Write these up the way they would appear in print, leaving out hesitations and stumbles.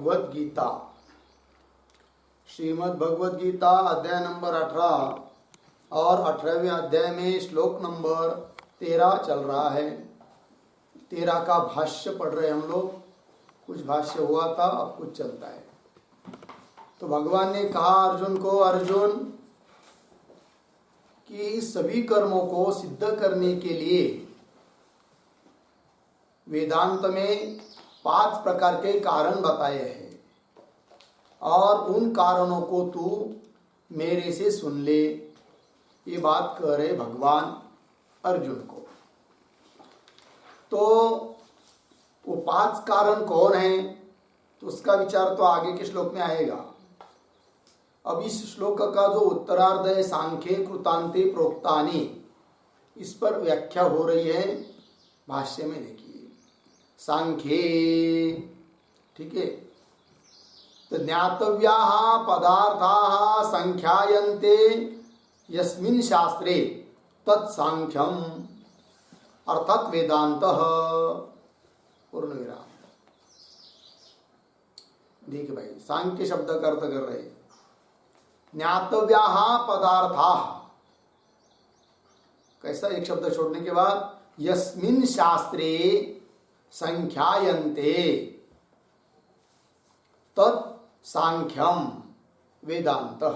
भगवत गीता, श्रीमद् भगवत गीता अध्याय नंबर 18 और 18वें अध्याय में श्लोक नंबर 13 चल रहा है। 13 का भाष्य पढ़ रहे हम लोग। कुछ भाष्य हुआ था, अब कुछ चलता है। तो भगवान ने कहा अर्जुन को, अर्जुन कि सभी कर्मों को सिद्ध करने के लिए वेदांत में 5 प्रकार के कारण बताए हैं और उन कारणों को तू मेरे से सुन ले। ये बात कह रहे भगवान अर्जुन को। तो वो 5 कारण कौन हैं, तो उसका विचार तो आगे के श्लोक में आएगा। अब इस श्लोक का जो उत्तरार्ध है, सांख्ये कृतांते प्रोक्तानि, इस पर व्याख्या हो रही है भाष्य में। देखिए सांख्ये, ठीक है, तो ज्ञातव्याः पदार्थाः संख्यायन्ते यस्मिन् शास्त्रे तत्सांख्यम अर्थात वेदांतः। पूर्ण विराम। देखिए भाई, सांख्य शब्द का अर्थ कर रहे ज्ञातव्याः पदार्थाः। कैसा, एक शब्द छोड़ने के बाद यस्मिन् शास्त्रे संख्यायन्ते तत् सांख्यम वेदांतः।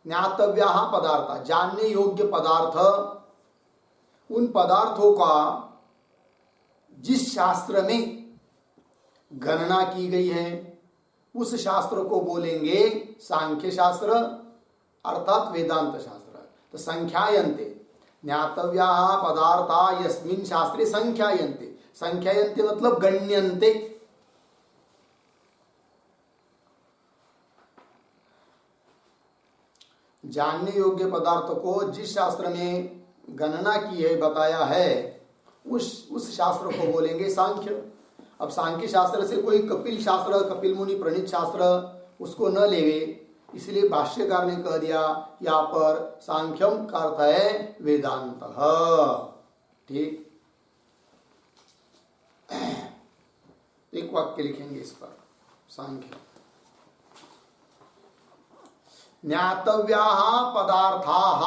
ज्ञातव्याः पदार्थ, जानने योग्य पदार्थ, उन पदार्थों का जिस शास्त्र में गणना की गई है उस शास्त्र को बोलेंगे सांख्य शास्त्र अर्थात वेदांत शास्त्र। तो संख्यायन्ते, ज्ञातव्याः पदार्था यस्मिन् शास्त्रे संख्यायन्ते। संख्यायन्ते मतलब गण्यन्ते। जानने योग्य पदार्थ को जिस शास्त्र में गणना की है, बताया है, उस शास्त्र को बोलेंगे सांख्य। अब सांख्य शास्त्र से कोई कपिल शास्त्र, कपिल मुनि प्रणीत शास्त्र उसको न लेवे, इसलिए भाष्यकार ने कह दिया यहाँ पर सांख्यम का अर्थ है वेदांत। ठीक, एक वाक्य लिखेंगे इस पर। सांख्य ज्ञातव्याः पदार्थाः,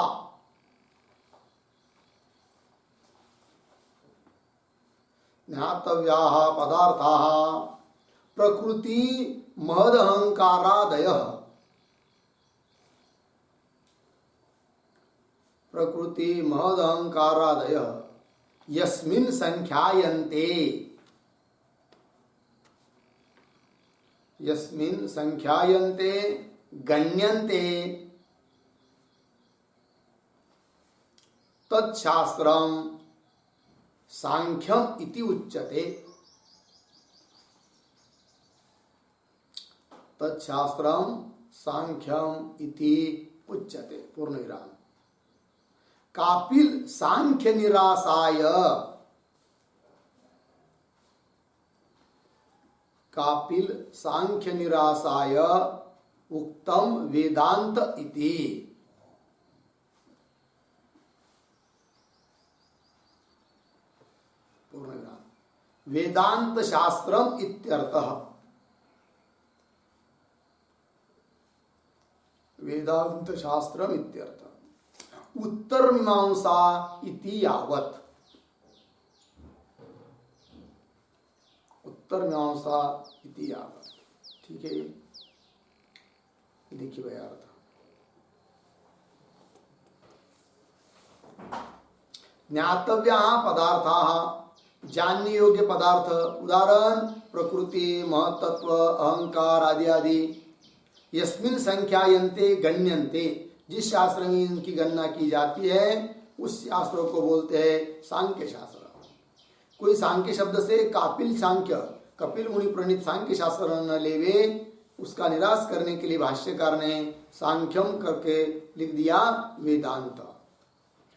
ज्ञातव्याः पदार्थाः प्रकृति महदहंकारादयः, प्रकृति महदहंकारादयः यस्मिन् संख्यायन्ते, यस्मिन् संख्यायन्ते गण्यन्ते तत्शास्त्रम सांख्यम इति उच्यते। तत्शास्त्रम सांख्यम इति उच्यते। पूर्ण विराम। कापिल सांख्य निरासाय, कापिल सांख्य निरासाय उक्तम वेदांत इति। पूर्ण विराम। वेदांत शास्त्रम इत्यर्थः। वेदांत शास्त्रम इत्यर्थः। उत्तर मीमांसा इति यावत्। उत्तर मीमांसा इति यावत्। ठीक है, देखिए भाई अर्थ। ज्ञातव्याः पदार्थाः, जानने योग्य पदार्थ, उदाहरण प्रकृति, महत्त्व, अहंकार आदि आदि। यस्मिन् संख्यायन्ते गण्यन्ते, जिस शास्त्र में इनकी गणना की जाती है उस शास्त्रों को बोलते हैं सांख्य शास्त्र। कोई सांख्य शब्द से कापिल सांख्य, कपिल मुनि प्रणीत सांख्य शास्त्र न लेवे, उसका निराश करने के लिए भाष्यकार ने सांख्यम करके लिख दिया वेदांत।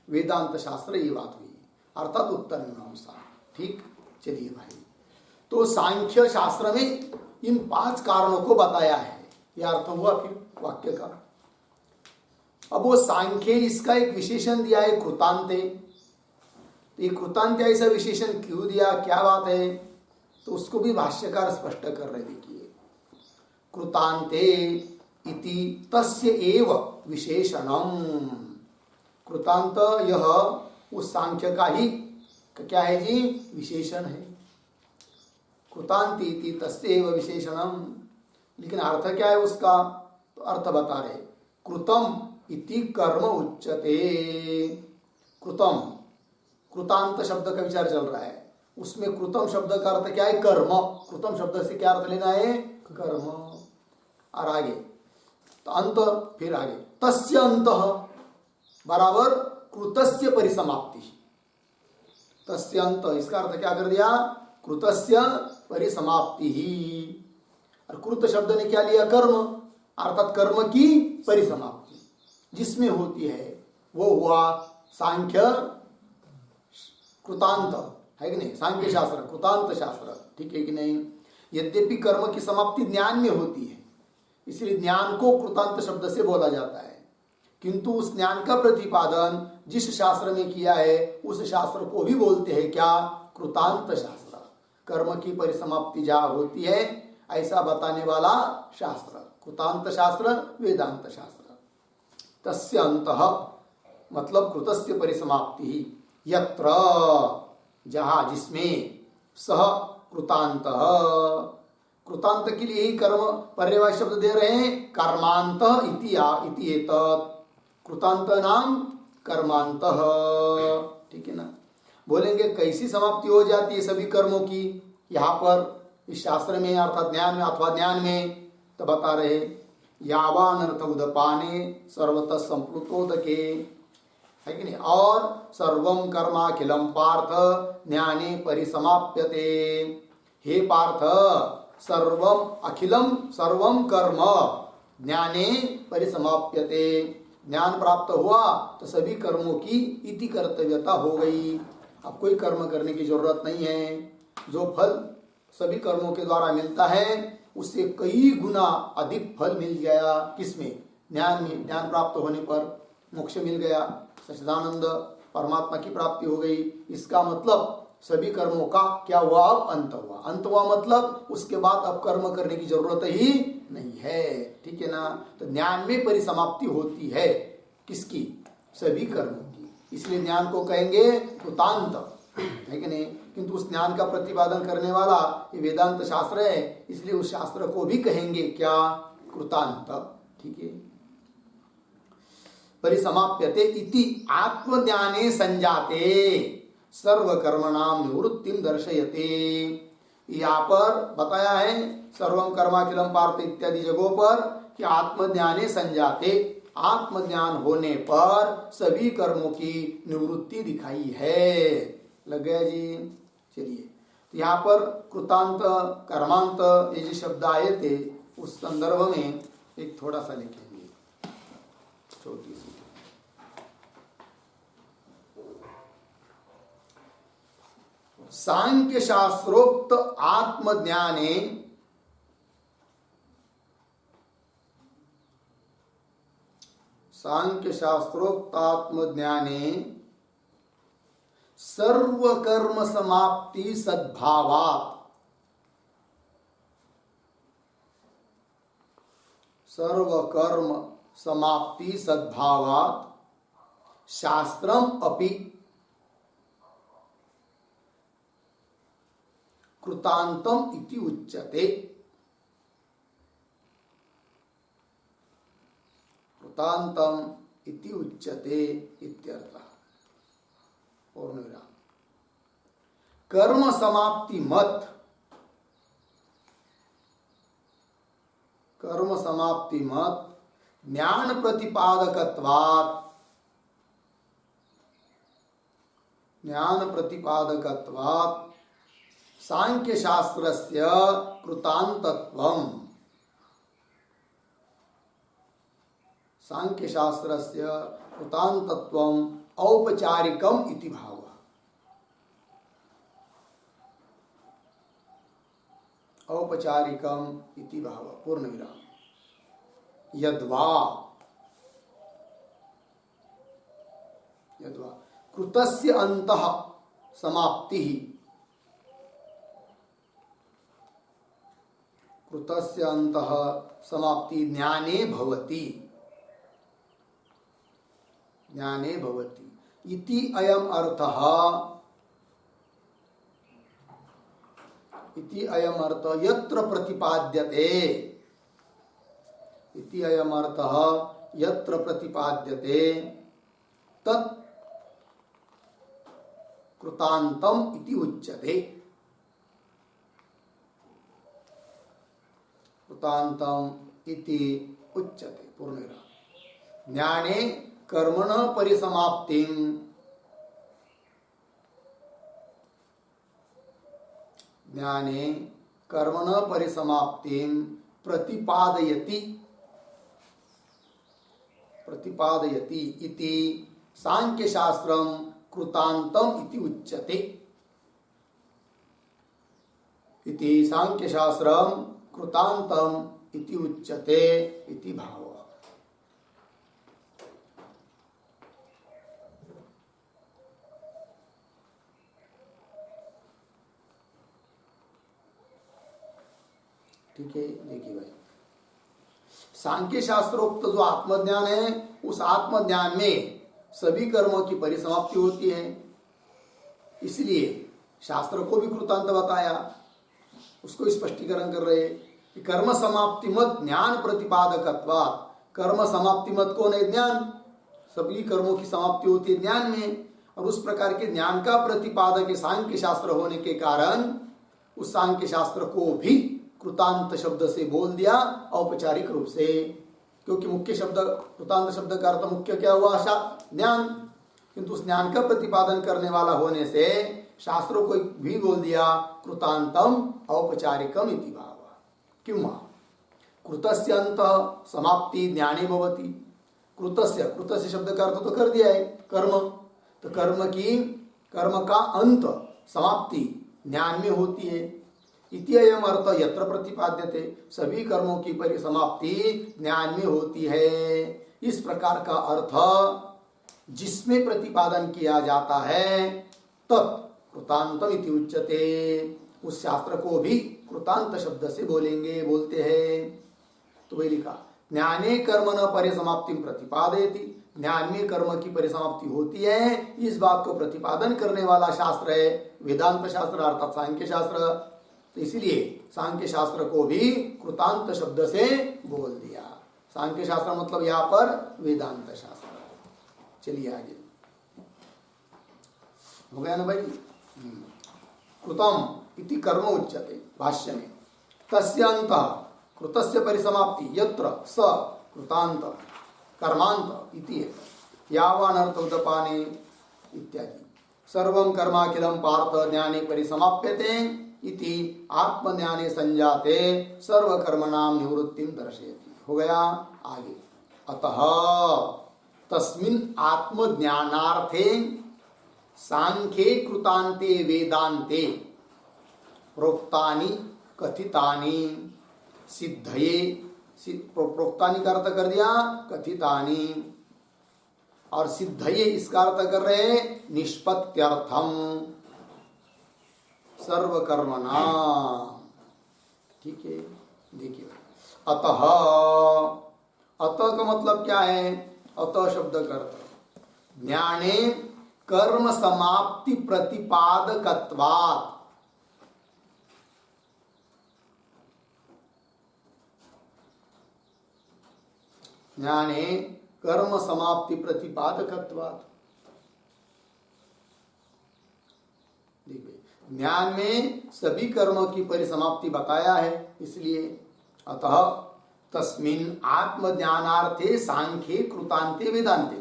वेदांत शास्त्र, ये बात हुई, अर्थात उत्तर मीमांसा। ठीक, चलिए भाई, तो सांख्य शास्त्र में इन 5 कारणों को बताया है, यह अर्थ हुआ फिर वाक्य का। अब वो सांख्य, इसका एक विशेषण दिया है कृतांते। ये कृतांत ऐसा विशेषण क्यों दिया, क्या बात है, तो उसको भी भाष्यकार स्पष्ट कर रहे। देखिए, कृतांते इति तस्य एव विशेषणम। कृतांत यह उस सांख्य का ही क्या है जी? विशेषण है। कृतांति इति तस्य एव विशेषणम। लेकिन अर्थ क्या है उसका? तो अर्थ बता रहे, कृतम इति कर्म उच्यते। कृतम, कृतांत शब्द का विचार चल रहा है, उसमें कृतम शब्द का अर्थ क्या है? कर्म। कृतम शब्द से क्या अर्थ लेना है? कर्म। और आगे तो अंत, फिर आगे तस्य अंतः बराबर कृतस्य परिसमाप्ति। तस्य अंत, इसका अर्थ क्या कर दिया? कृतस्य परिसमाप्ति ही। और कृत शब्द ने क्या लिया? कर्म, अर्थात कर्म की परिसमाप्ति जिसमें होती है वो हुआ सांख्य कृतांत, है कि नहीं? सांख्य शास्त्र कृतांत शास्त्र, ठीक है कि नहीं? यद्यपि कर्म की समाप्ति ज्ञान में होती है, इसलिए ज्ञान को कृतांत शब्द से बोला जाता है, किंतु उस ज्ञान का प्रतिपादन जिस शास्त्र में किया है उस शास्त्र को भी बोलते हैं क्या? कृतांत शास्त्र। कर्म की परिसमाप्ति जहाँ होती है ऐसा बताने वाला शास्त्र कृतांत शास्त्र, वेदांत शास्त्र। तस्य अंतः मतलब कृतस्य परिसमाप्ति ही, यत्र जहाँ जिसमें, सह कृतांत, कृतांत के लिए ही कर्म पर्यायवाची शब्द दे रहे हैं, कर्मांत इति एतत्, कृतांत नाम कर्मांत, ठीक है ना? बोलेंगे कैसी समाप्ति हो जाती है सभी कर्मों की यहाँ पर इस शास्त्र में, अर्थात ज्ञान में अथवा ज्ञान में? तो बता रहे, यावानर्थ उदपाने सर्वतः संप्लुतोदके, है कि नहीं? और सर्वम कर्माखिलम पार्थ ज्ञाने परिसमाप्यते। हे पार्थ, सर्वम अखिलम सर्वम कर्म ज्ञाने परिसमाप्यते। ज्ञान प्राप्त हुआ तो सभी कर्मों की इति कर्तव्यता हो गई। अब कोई कर्म करने की जरूरत नहीं है। जो फल सभी कर्मों के द्वारा मिलता है उससे कई गुना अधिक फल मिल गया। किसमें? ज्ञान में। ज्ञान प्राप्त होने पर मोक्ष मिल गया, सच्चिदानंद परमात्मा की प्राप्ति हो गई। इसका मतलब सभी कर्मों का क्या हुआ? अब अंत हुआ। अंत हुआ मतलब उसके बाद अब कर्म करने की जरूरत ही नहीं है, ठीक है ना? तो ज्ञान में परिसमाप्ति होती है किसकी? सभी कर्मों की। इसलिए ज्ञान को कहेंगे कृतांत, है कि नहीं? किंतु उस ज्ञान का प्रतिपादन करने वाला ये वेदांत शास्त्र है, इसलिए उस शास्त्र को भी कहेंगे क्या? कृतांत, ठीक है? परिसमाप्यते इति आत्मज्ञाने संजाते सर्वकर्मणाम निवृत्तिम दर्शयते। यहाँ पर बताया है सर्वम कर्माखिलम पार्थ इत्यादि जगहों पर कि आत्मज्ञाने संजाते, आत्मज्ञान होने पर सभी कर्मों की निवृत्ति दिखाई है। लग गया जी? चलिए, तो यहाँ पर कृतांत कर्मांत ये जो शब्द आए थे उस संदर्भ में एक थोड़ा सा लिखेंगे, छोटी सी। सांख्य शास्त्रोक्त आत्मज्ञाने सांख्य शास्त्रोक्त आत्मज्ञाने सर्वकर्म समाप्ति सद्भावात्, सर्वकर्म समाप्ति सद्भावात् शास्त्रम अपि कृतांतम इति उच्यते। कृतांतम इति उच्यते इत्यर्थः। और विराम। कर्म समाप्ति मत, कर्म समाप्ति मत ज्ञान प्रतिपादकत्वात्, ज्ञान प्रतिपादकत्वात् सांख्य शास्त्रस्य कृतांतत्वम्, सांख्य शास्त्रस्य कृतांतत्वम् औपचारिकम इति भाव। औपचारिकम इति भाव, पूर्ण विराम। यद्वा, यद्वा कृतस्य अंतः समाप्ति कृतस्य अंतः समाप्ति ज्ञाने भवति, ज्ञाने भवति इति अयम अर्थः, इति अयम अर्थः यत्र प्रतिपाद्यते, इति अयम अर्थः यत्र प्रतिपाद्यते तत् कृतांतम इति उच्यते। कृतांतम इति उच्यते पूर्णेन। ज्ञाने कर्मणः परिसमाप्तिं, ज्ञाने कर्मणः परिसमाप्तिं प्रतिपादयति, प्रतिपादयति इति सांख्यशास्त्रं कृतांतम इति उच्यते। इति सांख्यशास्त्रं कृतांतम इति उच्यते इति भावः। ठीक है, देखिए भाई, सांख्य शास्त्रोक्त जो आत्मज्ञान है, उस आत्मज्ञान में सभी कर्मों की परिसमाप्ति होती है, इसलिए शास्त्र को भी कृतांत बताया। उसको स्पष्टीकरण कर रहे कि कर्म समाप्ति मत ज्ञान प्रतिपादकत्वात्, कर्म समाप्ति मत कौन है? ज्ञान। सभी कर्मों की समाप्ति होती है ज्ञान में, और उस प्रकार के ज्ञान का प्रतिपादक सांख्य शास्त्र होने के कारण उस सांख्य शास्त्र को भी कृतांत शब्द से बोल दिया औपचारिक रूप से, क्योंकि मुख्य शब्द कृतांत शब्द का अर्थ मुख्य क्या हुआ? ज्ञान। किंतु उस ज्ञान का प्रतिपादन करने वाला होने से शास्त्रों को भी बोल दिया कृतांतम औपचारिकम इति भाव। क्यों? कृतस्य अंत समाप्ति ज्ञाने भवति। कृतस्य, कृतस्य शब्द का अर्थ तो कर दिया है कर्म, तो कर्म का अंत समाप्ति ज्ञान में होती है। इति अयम अर्थ यत्र प्रतिपाद्यते, सभी कर्मों की परिसमाप्ति ज्ञान में होती है। इस प्रकार का अर्थ जिसमें प्रतिपादन किया जाता है तत् कृतांतम इति उच्यते। उस शास्त्र को भी कृतांत शब्द से बोलेंगे, बोलते हैं। तो वही लिखा, ज्ञाने कर्म न परिसमाप्ति प्रतिपादयति, ज्ञान में कर्म की परिसमाप्ति होती है, इस बात को प्रतिपादन करने वाला शास्त्र है वेदांत शास्त्र अर्थात सांख्य शास्त्र। तो इसलिए सांख्य शास्त्र को भी कृतांत शब्द से बोल दिया। सांख्य शास्त्र मतलब यहाँ पर वेदांत शास्त्र। चलिए आगे, हो गया ना भाई। कृतम इति कर्म उच्यते भाष्य में, तस्य अंतः कृतस्य परिसमाप्ति यत्र स कृतांत कर्मांत इति यावान अर्थ उदपाने इत्यादि। सर्वं कर्माखिलं पार्थ ज्ञाने परिसमाप्यते इति आत्मज्ञाने संजाते सर्वकर्मणां निवृत्तिं दर्शयति। हो गया आगे। अतः तस्मिन् आत्मज्ञानार्थे सांख्ये कृतान्ते वेदान्ते प्रोक्तानि कथितानि सिद्धये, प्रोक्तानि का अर्थ कर दिया कथितानि, और सिद्धये इसका अर्थ कर रहे निष्पत्त्यर्थम सर्वकर्मणा। ठीक है, देखिए अतः, अतः का मतलब क्या है? अतः शब्द का अर्थ ज्ञाने कर्म समाप्ति प्रतिपादकत्वात्, ज्ञाने कर्म समाप्ति प्रतिपादकत्वात्। ज्ञान में सभी कर्मों की परिसमाप्ति बताया है, इसलिए अतः तस्मिन् आत्मज्ञानार्थे सांख्ये कृतान्ते वेदांते,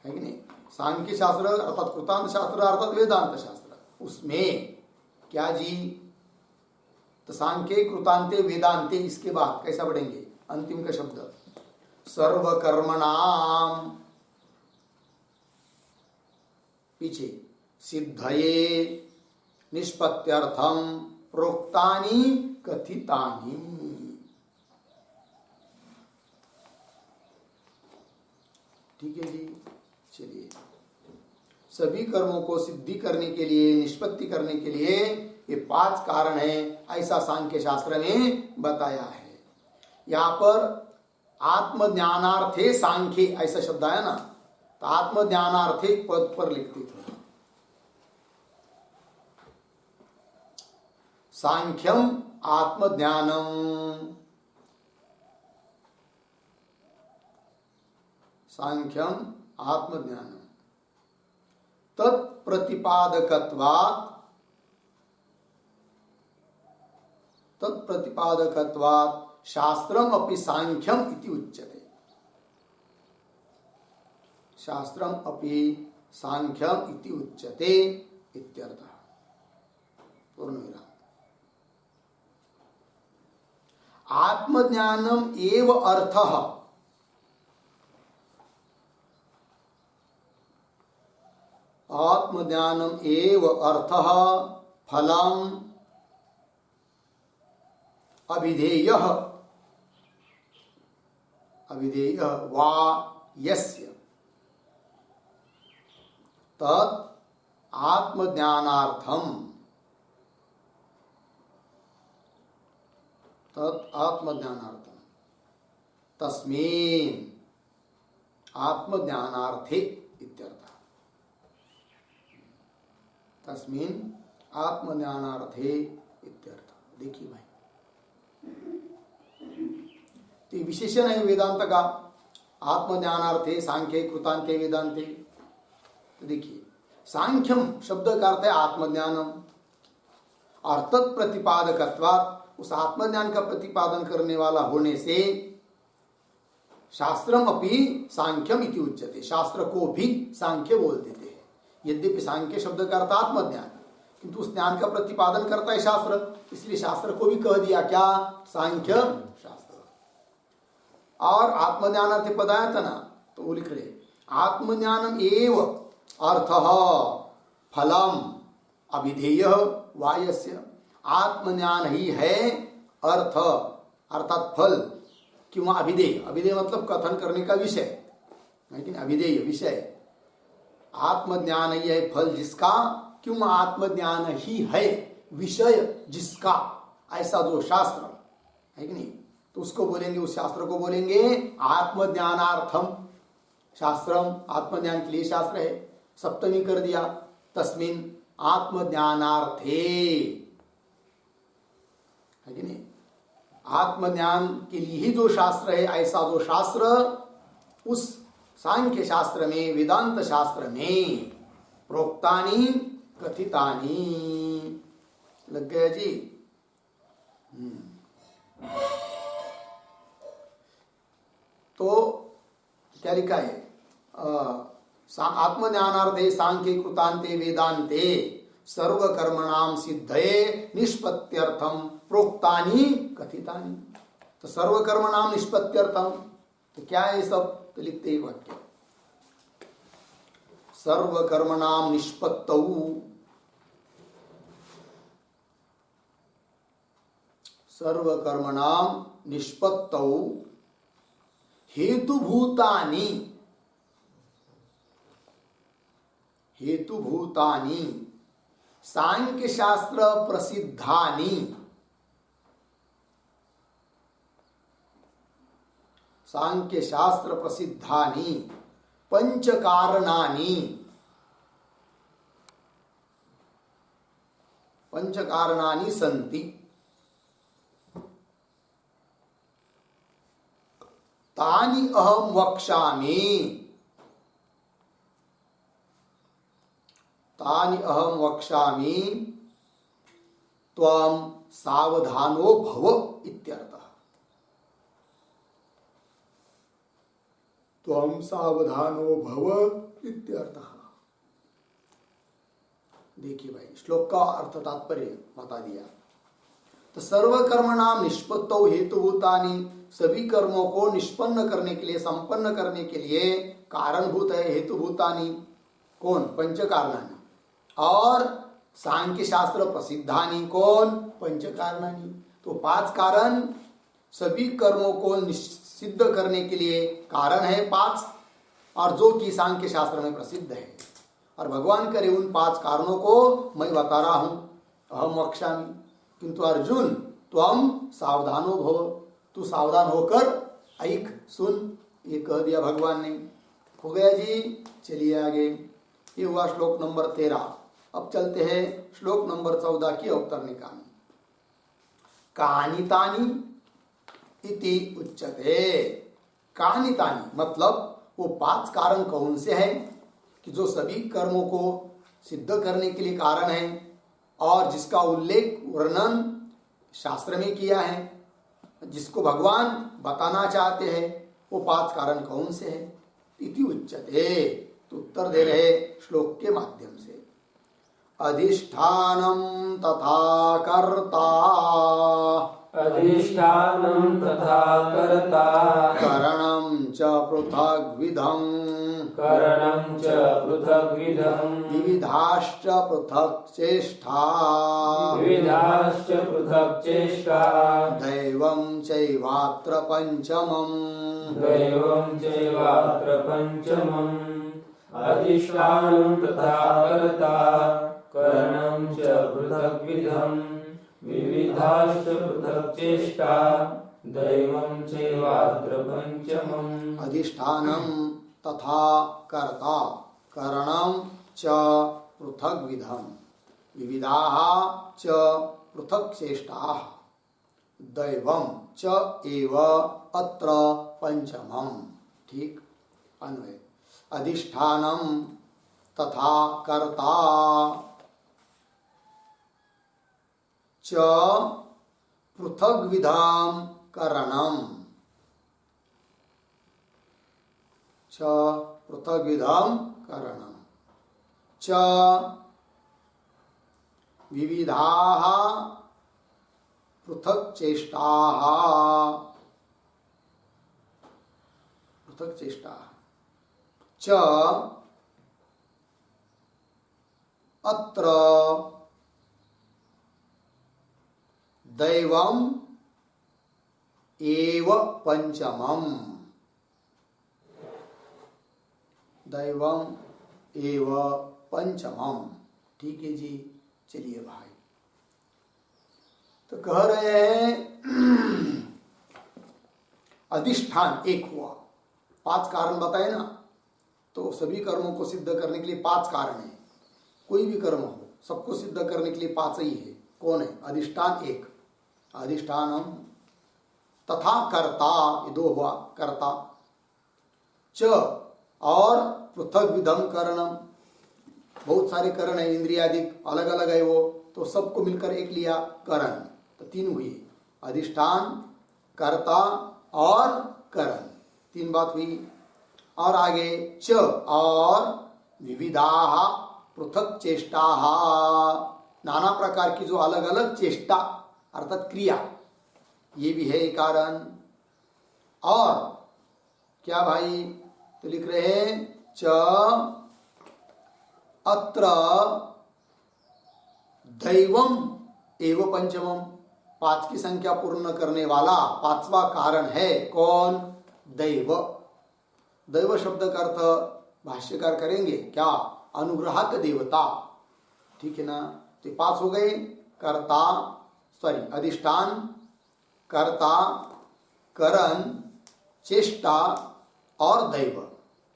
है कि नहीं? सांख्य शास्त्र अर्थात कृतांत शास्त्र अर्थात वेदांत शास्त्र, उसमें क्या जी? तो सांख्ये कृतान्ते वेदांते, इसके बाद कैसा बढ़ेंगे? अंतिम का शब्द सर्वकर्मणाम, पीछे सिद्धये निष्पत्त्यर्थम प्रोक्तानि कथितानि। ठीक है जी। चलिए, सभी कर्मों को सिद्धि करने के लिए, निष्पत्ति करने के लिए ये 5 कारण है, ऐसा सांख्य शास्त्र में बताया है। यहाँ पर आत्मज्ञानार्थे सांख्य ऐसा शब्द आया ना, तो आत्मज्ञानार्थे पद पर लिखते थे सांख्यम आत्मज्ञानम, सांख्यम आत्मज्ञानम तत्प्रतिपादकत्वात् शास्त्रम अपि सांख्यम इति उच्यते, शास्त्रम अपि सांख्यम इति उच्यते इत्यर्थः। पूर्णविराम। आत्मज्ञानम एव अर्थः, आत्मज्ञानम एव अर्थः फलम अभिधेयः, अभिधेयः वा यस्य तत् आत्मज्ञानार्थम, तत् आत्मज्ञानार्थम तस्मिन् आत्मज्ञानार्थे इत्यर्थः, तस्मिन् आत्मज्ञानार्थे इत्यर्थः। देखिए भाई, तो विशेषण है वेदांत का, आत्मज्ञानार्थे सांख्ये कृतांते वेदांते। तो देखिए, सांख्यम शब्द का अर्थ है आत्मज्ञानम, और तत्प्रतिपादकत्वात्, उस आत्मज्ञान का प्रतिपादन करने वाला होने से शास्त्रम अपि सांख्यम इति उच्यते, शास्त्र को भी सांख्य बोल देते हैं। यद्यपि सांख्य शब्द का अर्थ आत्मज्ञान, किंतु उस ज्ञान का प्रतिपादन करता है शास्त्र, इसलिए शास्त्र को भी कह दिया क्या, सांख्य शास्त्र। और आत्मज्ञान अर्थ पद आया था ना, तो वो लिख रहे आत्मज्ञानम एव अर्थः फलम अभिधेयः वा यस्य, आत्मज्ञान ही है अर्थ अर्थात फल, क्यों अभिधेय, अभिधेय मतलब कथन करने का विषय, लेकिन अभिधेय विषय, आत्मज्ञान ही है फल जिसका, क्यों आत्मज्ञान ही है विषय जिसका, ऐसा जो शास्त्र है कि नहीं, तो उसको बोलेंगे, उस शास्त्र को बोलेंगे आत्मज्ञानार्थम, शास्त्रम आत्मज्ञान के लिए शास्त्र है, सप्तमी कर दिया, तस्मिन आत्मज्ञानार्थे, है कि नहीं, आत्मज्ञान के लिए ही जो शास्त्र है, ऐसा जो शास्त्र उस सांख्य शास्त्र में, वेदांत शास्त्र में प्रोक्तानि कथितानि, लग गया जी। तो क्या लिखा है, आत्मज्ञानार्थे सांख्ये कृतांते वेदांते सर्वकर्मणाम सिद्धये निष्पत्त्यर्थम प्रोक्तानि कथितानि। तो सर्वकर्मणाम निष्पत्त्यर्थम, तो क्या है सब, तो लिखते ही वाक्य सर्वकर्मणाम निष्पत्तौ, सर्वकर्मणाम निष्पत्तौ हेतुभूतानि, हेतुभूतानि सांख्य शास्त्र प्रसिद्धानि, सांख्य शास्त्र प्रसिद्धानि पंच कारणानि, पंच कारणानि सन्ति, तानि अहम वक्ष्यामि, तानि अहम वक्ष्यामि त्वं सावधानो भव इत्यर्थः, त्वं सावधानो भव इत्यर्थः। देखिए भाई, श्लोक का अर्थ तात्पर्य बता दिया। तो सर्वकर्मणाम निष्पत्तौ हेतुभूतानि, सभी कर्मों को निष्पन्न करने के लिए, संपन्न करने के लिए कारणभूत है हेतुभूतानि, कौन, पंच कारणानि, और सांख्य शास्त्र प्रसिद्धानि, कौन, पंच कारणानि। तो 5 कारण सभी कर्मों को सिद्ध करने के लिए कारण है 5, और जो कि सांख्य शास्त्र में प्रसिद्ध है। और भगवान करे उन 5 कारणों को मैं बता रहा हूं, अहम वक्ष्यामि, किंतु अर्जुन त्वम सावधानो भव, तू सावधान होकर ऐक सुन, ये कह दिया भगवान ने। हो गया जी। चलिए आगे। ये हुआ श्लोक नंबर 13। अब चलते हैं श्लोक नंबर 14 की अवतरणिका में। कानितानि इति उच्यते। कानितानि मतलब वो 5 कारण कौन से हैं कि जो सभी कर्मों को सिद्ध करने के लिए कारण है और जिसका उल्लेख वर्णन शास्त्र में किया है, जिसको भगवान बताना चाहते हैं, वो 5 कारण कौन से हैं? इति उच्यते, तो उत्तर दे रहे श्लोक के माध्यम से। अधिष्ठानम तथा कर्ता, अधिष्ठानं तथा कर्ता, करणं च पृथग्विधम्, करणं च पृथग्विधम्, विविधाश्च पृथक् चेष्टा, विविधाश्च पृथक् चेष्टा, दैवं चैवात्र पञ्चमम्, दैवं चैवात्र पञ्चमम्। अधिष्ठानं तथा कर्ता, करणं च पृथग्विधम्, विविधाश्च पृथक् चेष्टा, दैवं चैवात्र पञ्चमम्। अधिष्ठानं तथा कर्ता, करणं च पृथग्विधम्, विविधाः च पृथक् चेष्टाः, दैवं च एव अत्र पंचमम्। ठीक अन्वय। अधिष्ठानं तथा कर्ता च पृथग्विधं करणं, च पृथग्विधं करणं, च विविधाः पृथक् चेष्टाः, पृथक् चेष्टाः, च अत्र दैवम् एव पंचमम्, दैवम् एव पंचमम्। ठीक है जी। चलिए भाई, तो कह रहे हैं अधिष्ठान एक हुआ, 5 कारण बताए ना, तो सभी कर्मों को सिद्ध करने के लिए 5 कारण है। कोई भी कर्म हो, सबको सिद्ध करने के लिए 5 ही है। कौन है? अधिष्ठान एक, अधिष्ठानम तथा कर्ता, ये 2 हुआ, कर्ता, च और पृथक विधम करणम, बहुत सारे करण है, इंद्रियादिक अलग अलग है वो, तो सबको मिलकर एक लिया करण, तो 3 हुई, अधिष्ठान, कर्ता और करण, 3 बात हुई। और आगे च और विविधाः पृथक चेष्टाः, नाना प्रकार की जो अलग अलग चेष्टा अर्थात क्रिया, ये भी है कारण। और क्या भाई? तो लिख रहे हैं च अत्र दैवम एव पंचमम, 5 की संख्या पूर्ण करने वाला 5वां कारण है कौन? दैव। दैव शब्द का अर्थ भाष्यकार करेंगे क्या? अनुग्राहक देवता। ठीक है ना? तो 5 हो गए, कर्ता, सॉरी, अधिष्ठान, कर्ता, करण, चेष्टा और दैव,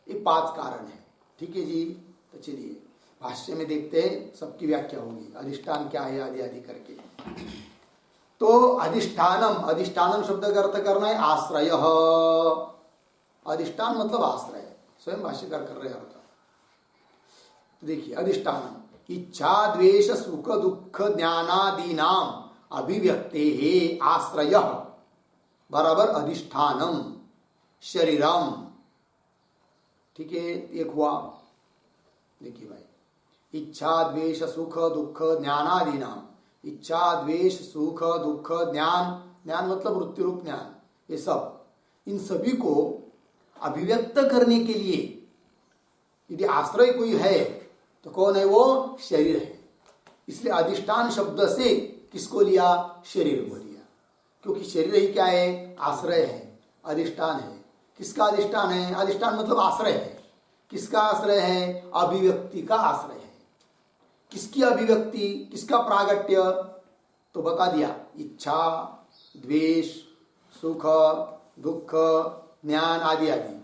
ये 5 कारण है। ठीक है जी। तो चलिए भाष्य में देखते हैं, सबकी व्याख्या होगी, अधिष्ठान क्या है आदि आदि करके। तो अधिष्ठानम, अधिष्ठानम शब्द का अर्थ करना है आश्रय। अधिष्ठान मतलब आश्रय, स्वयं भाष्यकार कर रहे अर्थ। देखिए अधिष्ठानम इच्छा द्वेष सुख दुख ज्ञानादीनाम अभिव्यक्ते है आश्रय बराबर अधिष्ठानम शरीरम। ठीक है, एक हुआ। देखिए भाई, इच्छा द्वेष सुख दुख ज्ञानादीनाम, इच्छा द्वेष सुख दुख ज्ञान, ज्ञान मतलब वृत्ति रूप ज्ञान, ये सब, इन सभी को अभिव्यक्त करने के लिए यदि आश्रय कोई है तो कौन है वो? शरीर है। इसलिए अधिष्ठान शब्द से किसको लिया? शरीर को लिया, क्योंकि शरीर ही क्या है? आश्रय है, अधिष्ठान है। किसका अधिष्ठान है? अधिष्ठान मतलब आश्रय है। किसका आश्रय है? अभिव्यक्ति का आश्रय है। किसकी अभिव्यक्ति, किसका प्रागट्य, तो बता दिया इच्छा, द्वेष, सुख, दुख, ज्ञान आदि आदि,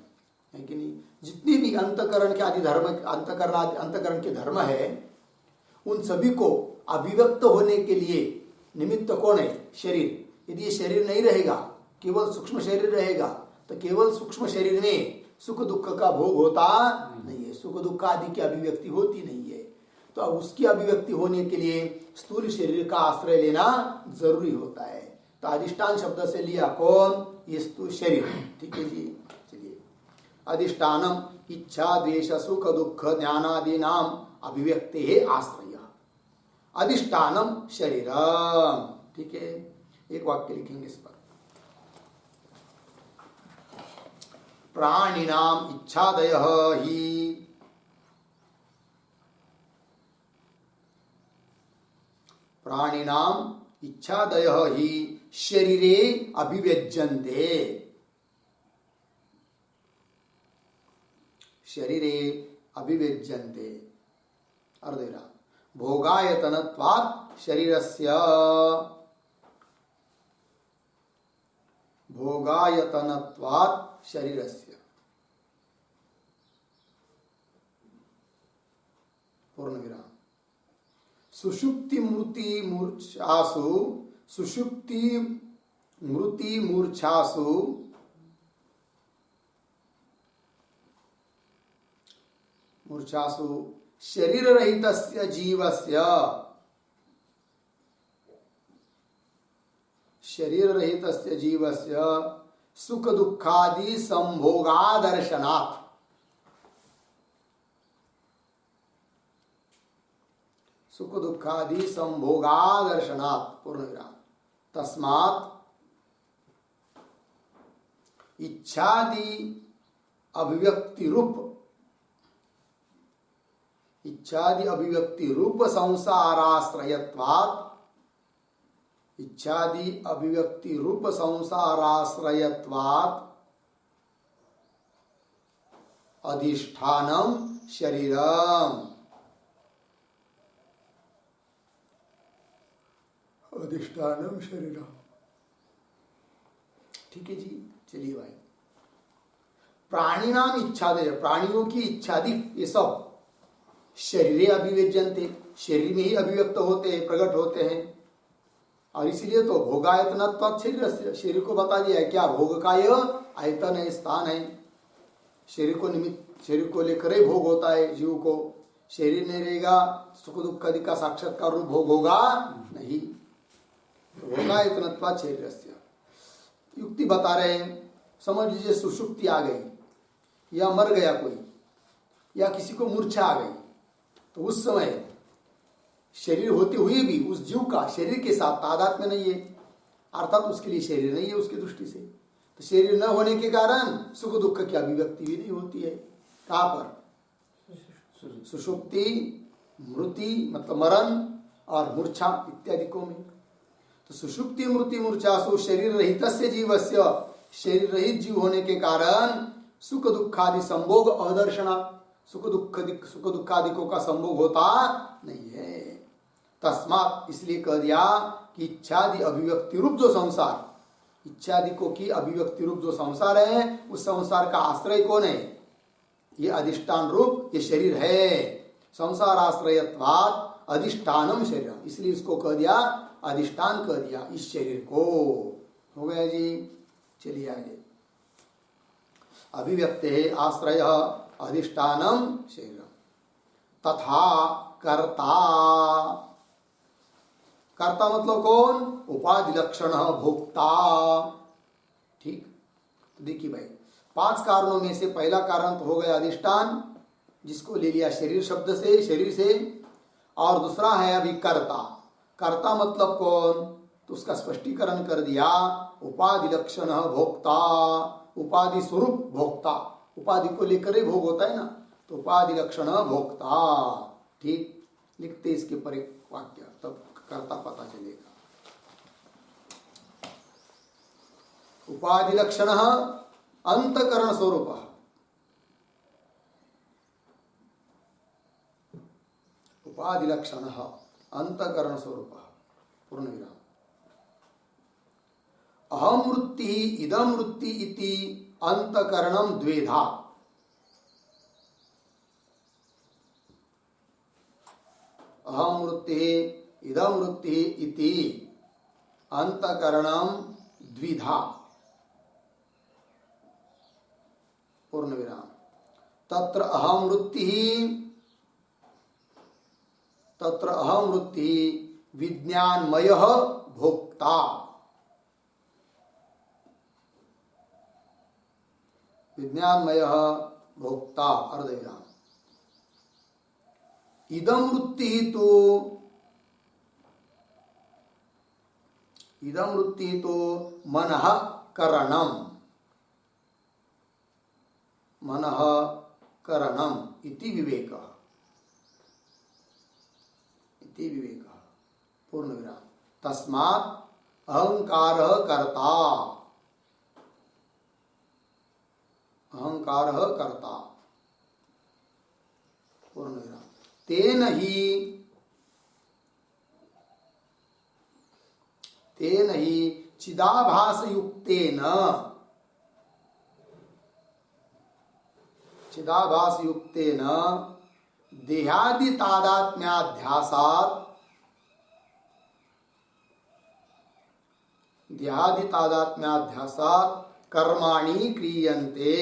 है कि नहीं। जितनी भी अंतकरण के आदि धर्म, अंतकरण के धर्म है, उन सभी को अभिव्यक्त होने के लिए निमित्त कौन है? शरीर। यदि ये शरीर नहीं रहेगा, केवल सूक्ष्म शरीर रहेगा, तो केवल सूक्ष्म शरीर में सुख दुख का भोग होता नहीं है, सुख दुख आदि की अभिव्यक्ति होती नहीं है। तो अब उसकी अभिव्यक्ति होने के लिए स्थूल शरीर का आश्रय लेना जरूरी होता है। तो अधिष्ठान शब्द से लिया कौन? ये स्थूल शरीर। ठीक है जी, चलिए। अधिष्ठानम इच्छा द्वेष सुख दुख ज्ञानादि नाम अभिव्यक्ति है आश्रय। अधिष्ठानम शरीरम। ठीक है, एक वाक्य लिखेंगे इस पर। प्राणिनाम इच्छादयः हि प्राणिनाम इच्छादयः हि शरीरे अभिव्यज्यन्ते। शरीरे अभिव्यज्यन्ते अर्धेरा भोगायतनत्वात् शरीरस्य भोगायतनत्वात् शरीरस्य पूर्णविराम। सुषुप्ति मृति मूर्छासु सुषुप्ति मृति मूर्छासु मूर्छासु शरीर रहितस्य जीवस्य शरीर रहितस्य जीवस्य सुख दुखादि संभोगादर्शनात् सुख दुखादि संभोगादर्शनात् पूर्णविराम। तस्मात् इच्छादि अभिव्यक्ति रूप इच्छादि अभिव्यक्ति रूप संसाराश्रयत्वात् इच्छादि अभिव्यक्ति रूप संसाराश्रयत्वात् अधिष्ठानम शरीरम अधिष्ठानम शरीरम। ठीक है जी, चलिए भाई। प्राणिनाम इच्छादय, प्राणियों की इच्छादि ये सब शरीरे अभिव्यज्यन्ते, शरीर में ही अभिव्यक्त होते हैं, प्रकट होते हैं। और इसलिए तो भोगायतनत्वात् शरीरस्य, शरीर को बता दिया है क्या? भोग का यह आयतन है, स्थान है। शरीर को निमित्त, शरीर को लेकर ही भोग होता है जीव को। शरीर नहीं रहेगा, सुख दुख आदि का साक्षात्कार रूप भोग होगा नहीं। भोगायतनत्वात् शरीरस्य युक्ति बता रहे हैं। समझ लीजिए सुषुप्ति आ गई, या मर गया कोई, या किसी को मूर्छा आ गई, तो उस समय शरीर होते हुए भी उस जीव का शरीर के साथ तादात्म्य नहीं है, अर्थात उसके लिए शरीर नहीं है उसकी दृष्टि से। तो शरीर न होने के कारण सुख दुख की अभिव्यक्ति भी नहीं होती है। कहाँ पर? सुषुप्ति, मृति मतलब मरण, और मूर्छा इत्यादि को में। तो सुषुप्ति मृति मूर्छासु शरीर रहितस्य जीवस्य, शरीर रहित जीव होने के कारण सुख दुखादि संभोग अदर्शना, सुख दुखादिकों का संभोग होता नहीं है। तस्मात् इसलिए कह दिया कि इच्छादि अभिव्यक्ति रूप जो संसार, इच्छादिकों की अभिव्यक्ति रूप जो संसार है, उस संसार का आश्रय कौन है? ये अधिष्ठान रूप ये शरीर है। संसार आश्रयत्वात् अधिष्ठानम शरीरम, इसलिए इसको कह दिया अधिष्ठान, कह दिया इस शरीर को। हो गया जी, चलिए आगे। अभिव्यक्ते आश्रय अधिष्ठानम शरीरम तथा कर्ता, कर्ता मतलब कौन? उपाधि लक्षण भोक्ता। ठीक, तो देखिए भाई, 5 कारणों में से पहला कारण तो हो गया अधिष्ठान, जिसको ले लिया शरीर शब्द से, शरीर से। और दूसरा है अभी कर्ता। कर्ता मतलब कौन? तो उसका स्पष्टीकरण कर दिया, उपाधि लक्षण भोक्ता, उपाधि स्वरूप भोक्ता, उपाधि को लेकर ही भोग होता है ना, तो उपाधि लक्षण भोक्ता। ठीक, लिखते इसके पर एक वाक्य, तब कर्ता पता चलेगा। उपाधि लक्षण अंतकरण स्वरूप, उपाधिलक्षण अंतकरण स्वरूप पूर्ण विराम। अहम वृत्ति इदम वृत्ति इति अंतकरणम द्वेधा। अहम वृत्ति इदम वृत्ति इति अंतकरणम द्विधा पूर्ण विराम। तत्र अहम वृत्ति विज्ञानमय भोक्ता। विज्ञानमय भोक्ता अर्धविराम। इदम वृत्ति तो मनः करणम। मनः करणम इति विवेकः। इति विवेकः पूर्ण विराम। तस्मात् अहंकारः कर्ता। अहंकारः कर्ता पूर्ण विराम। तेन ही चिदाभासयुक्तेन देहादि तादात्म्याध्यासात् कर्माणि क्रियन्ते।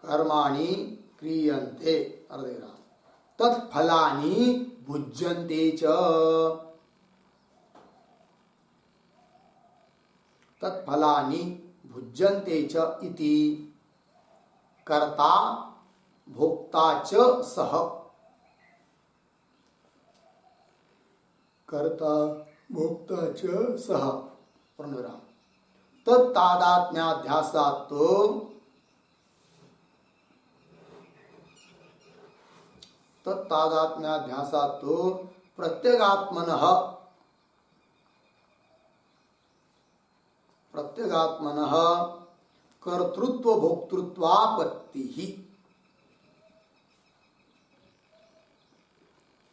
कर्माणि क्रियन्ते अर्धविराम। तत्फलानि भुज्यन्ते च। तत्फलानि भुज्यन्ते च इति कर्ता भोक्ता च सह। कर्ता भोक्ता च सह पूर्णविराम। तत्तादात्म्याध्यासात् प्रत्यगात्मनः कर्तृत्व भोक्तृत्वापत्तिः।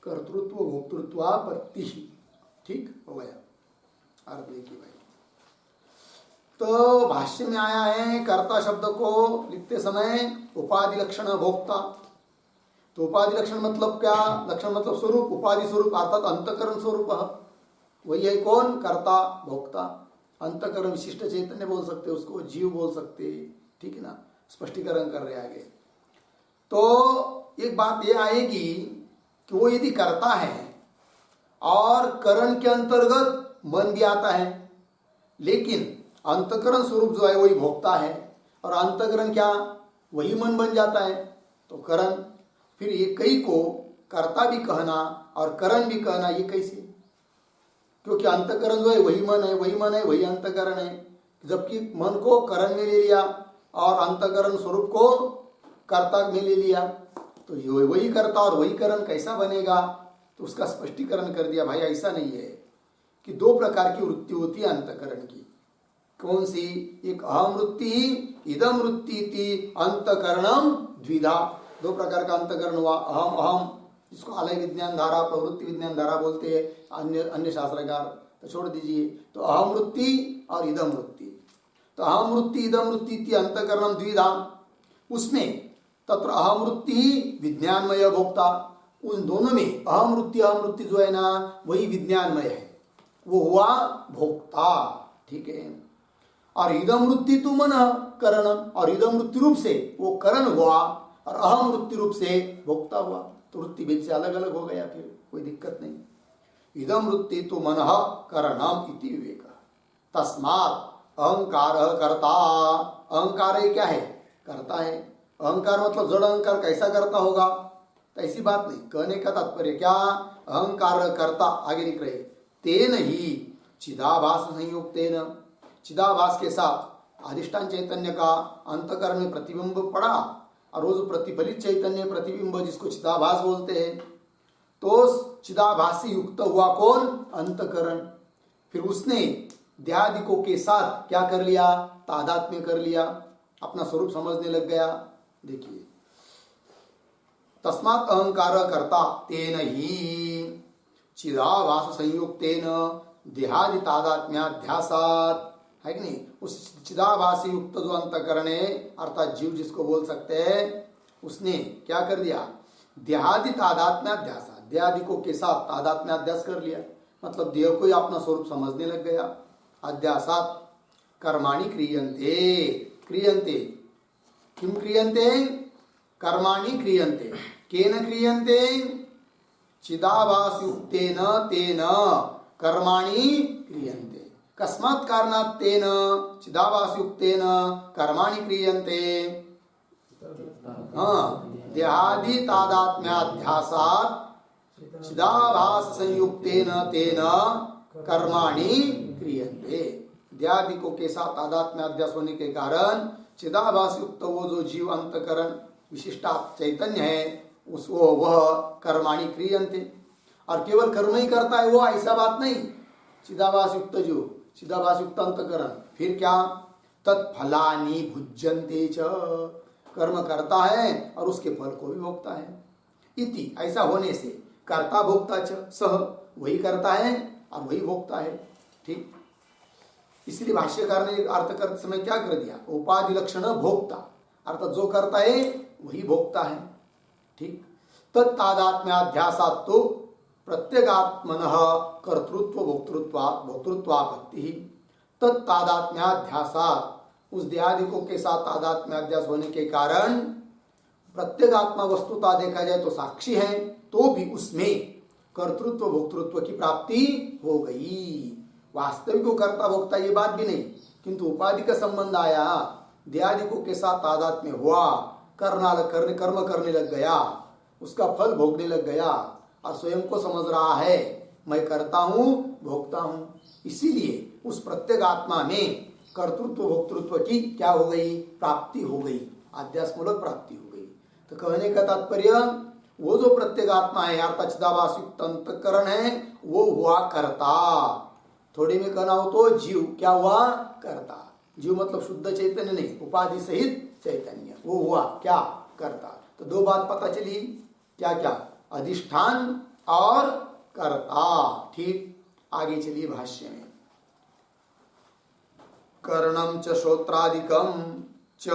कर्तृत्व भोक्तृत्वापत्तिः ठीक हो गया। अर्थ देखिए भाई, तो भाष्य में आया है कर्ता शब्द को लिखते समय उपाधि लक्षण भोक्ता। तो उपाधि लक्षण मतलब क्या? लक्षण मतलब स्वरूप, उपाधि स्वरूप अर्थात अंतकरण स्वरूप। वही है कौन? कर्ता भोक्ता। अंतकरण विशिष्ट चैतन्य बोल सकते, उसको जीव बोल सकते, ठीक है ना। स्पष्टीकरण कर रहे आगे। तो एक बात ये आएगी कि वो यदि करता है और करण के अंतर्गत मन भी आता है, लेकिन अंतकरण स्वरूप जो है वही भोक्ता है, और अंतकरण क्या? वही मन बन जाता है। तो करण, फिर ये कई को कर्ता भी कहना और करण भी कहना, ये कैसे? क्योंकि अंतकरण जो है वही मन है, वही मन है, वही अंतकरण है। जबकि मन को करण में ले लिया और अंतकरण स्वरूप को कर्ता में ले लिया, तो ये वही कर्ता और वही करण कैसा बनेगा? तो उसका स्पष्टीकरण कर दिया भाई ऐसा नहीं है कि दो प्रकार की वृत्ति होती है अंतकरण की। कौन सी? एक अहम वृत्ति, इदम वृत्ति थी, अंतकरणम द्विधा। दो प्रकार का अंतकरण हुआ। अहम अहम, जिसको आलय विज्ञान धारा, प्रवृत्ति विज्ञान धारा बोलते हैं अन्य शास्त्रकार, तो छोड़ दीजिए। तो अहम वृत्ति और इदम वृत्ति। तो अहम वृत्ति इदम वृत्ति थी अंतकरणम द्विधा। उसमें तत्र अहम वृत्ति विज्ञानमय भोक्ता। उन दोनों में अहम वृत्ति जो है ना वही विज्ञानमय है, वो हुआ भोक्ता, ठीक है। और इदम वृत्ति तो मन करणम, और इदम वृत्ति रूप से वो करण हुआ और अहम वृत्ति रूप से भोक्ता हुआ। तो वृत्ति भेद से अलग अलग हो गया, फिर कोई दिक्कत नहीं। इदम वृत्ति तो मन करणम इति विवेक। तस्मात् अहंकार कर्ता। अहंकार क्या है? करता है। अहंकार मतलब जड़ अहंकार कैसा करता होगा? तो ऐसी बात नहीं। कहने का तात्पर्य क्या? अहंकार कर्ता आगे लिख रहे, तेन ही चिदाभास संयुक्तेन, चिदाभास के साथ अधिष्ठान चैतन्य का अंतकरण में प्रतिबिंब पड़ा, और वो जो प्रतिफलित चैतन्य प्रतिबिंब जिसको चिदाभास बोलते हैं, तो चिदाभास से युक्त हुआ कौन? अंतकरण। फिर उसने देहादिकों के साथ क्या कर लिया? तादात्म्य कर लिया, अपना स्वरूप समझने लग गया। देखिए तस्मात् अहंकार कर्ता तेन ही चिदाभास संयुक्तेन देहादि तादात्म्याध्यासात, है कि नहीं। उस चिदाभासी युक्त जो अंतकरण है अर्थात जीव जिसको बोल सकते हैं, उसने क्या कर दिया, देहादि तादात्म्याध्यास, देहादि को के साथ तादात्म्याध्यास कर लिया, मतलब देह को ही अपना स्वरूप समझने लग गया। अध्यासात कर्माणि क्रियन्ते, क्रियन्ते किम क्रियन्ते, कर्माणि क्रियन्ते, केन क्रियन्ते, चिदाभास युक्तेन तेन कर्माणि क्रियन्ते, कस्मात् कारणात् तेन चिदाभास युक्तेन कर्माणि क्रियन्ते, देहादि तादात्म्याध्यासात् चिदाभास संयुक्तेन तेन कर्माणि क्रियन्ते। देहादिकों के साथ तादात्म्याध्यास होने के कारण चिदाभास युक्त वो जो जीव अंतकरण विशिष्टा चैतन्य है उसको वह कर्माणि क्रियन्ते, और केवल कर्म ही करता है वो, ऐसा बात नहीं। चिदाभास युक्त जो चिदाभास युक्त अंतकरण फिर क्या, तत्फलानि भुज्यन्ते च, कर्म करता है और उसके फल को भी भोगता है। इति, ऐसा होने से कर्ता भोक्ता च सह, वही करता है और वही भोगता है। ठीक, इसलिए भाष्यकार ने अर्थ करते समय क्या कर दिया, उपाधि लक्षण भोक्ता, अर्थात जो करता है वही भोगता है। ठीक, तत्तादात्म्याध्यासात् तो प्रत्यगात्मनः कर्तृत्व भोक्तृत्वापत्ति, तत्तादात्म्याध्यासात् उस देहादिकों के साथ तादात्म्याध्यास होने के कारण प्रत्यगात्मा वस्तुता देखा जाए तो साक्षी है, तो भी उसमें कर्तृत्व भोक्तृत्व की प्राप्ति हो गई। वास्तविक को कर्ता भोक्ता ये बात भी नहीं, किंतु उपाधि का संबंध आया, देहादिकों के साथ तादात्म्य हुआ, कर्म करने लग गया, उसका फल भोगने लग गया और स्वयं को समझ रहा है मैं करता हूं भोगता हूं। इसीलिए उस प्रत्येक आत्मा में कर्तृत्व भोक्तृत्व की क्या हो गई, प्राप्ति हो गई, अध्यासमूलक प्राप्ति हो गई। तो कहने का तात्पर्य वो जो प्रत्येक आत्मा है अर्थात चिदाभास युक्त अंतःकरण है वो हुआ कर्ता। थोड़ी में कहना हो तो जीव क्या हुआ, कर्ता। जीव मतलब शुद्ध चैतन्य नहीं, उपाधि सहित चैतन्य, वो हुआ क्या, कर्ता। तो दो बात पता चली, क्या क्या, अधिष्ठान और कर्ता। ठीक, आगे चलिए भाष्य में, कर्णम च श्रोत्रादिकम च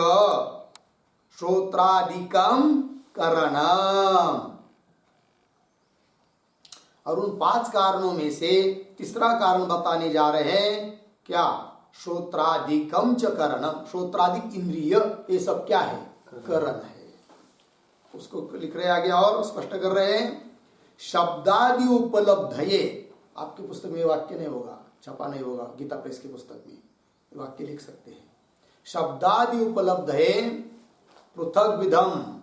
श्रोत्रादिकम करणम, और उन 5 कारणों में से तीसरा कारण बताने जा रहे हैं, क्या, श्रोत्रादिकम च करणम, श्रोत्रादिक इंद्रिय ये सब क्या है, करण है। उसको लिख रहे आगे और स्पष्ट कर रहे हैं, शब्दादि उपलब्धये, आपकी पुस्तक में वाक्य नहीं होगा, छपा नहीं होगा, गीता प्रेस की पुस्तक में वाक्य लिख सकते हैं, शब्दादि उपलब्धये पृथक विधम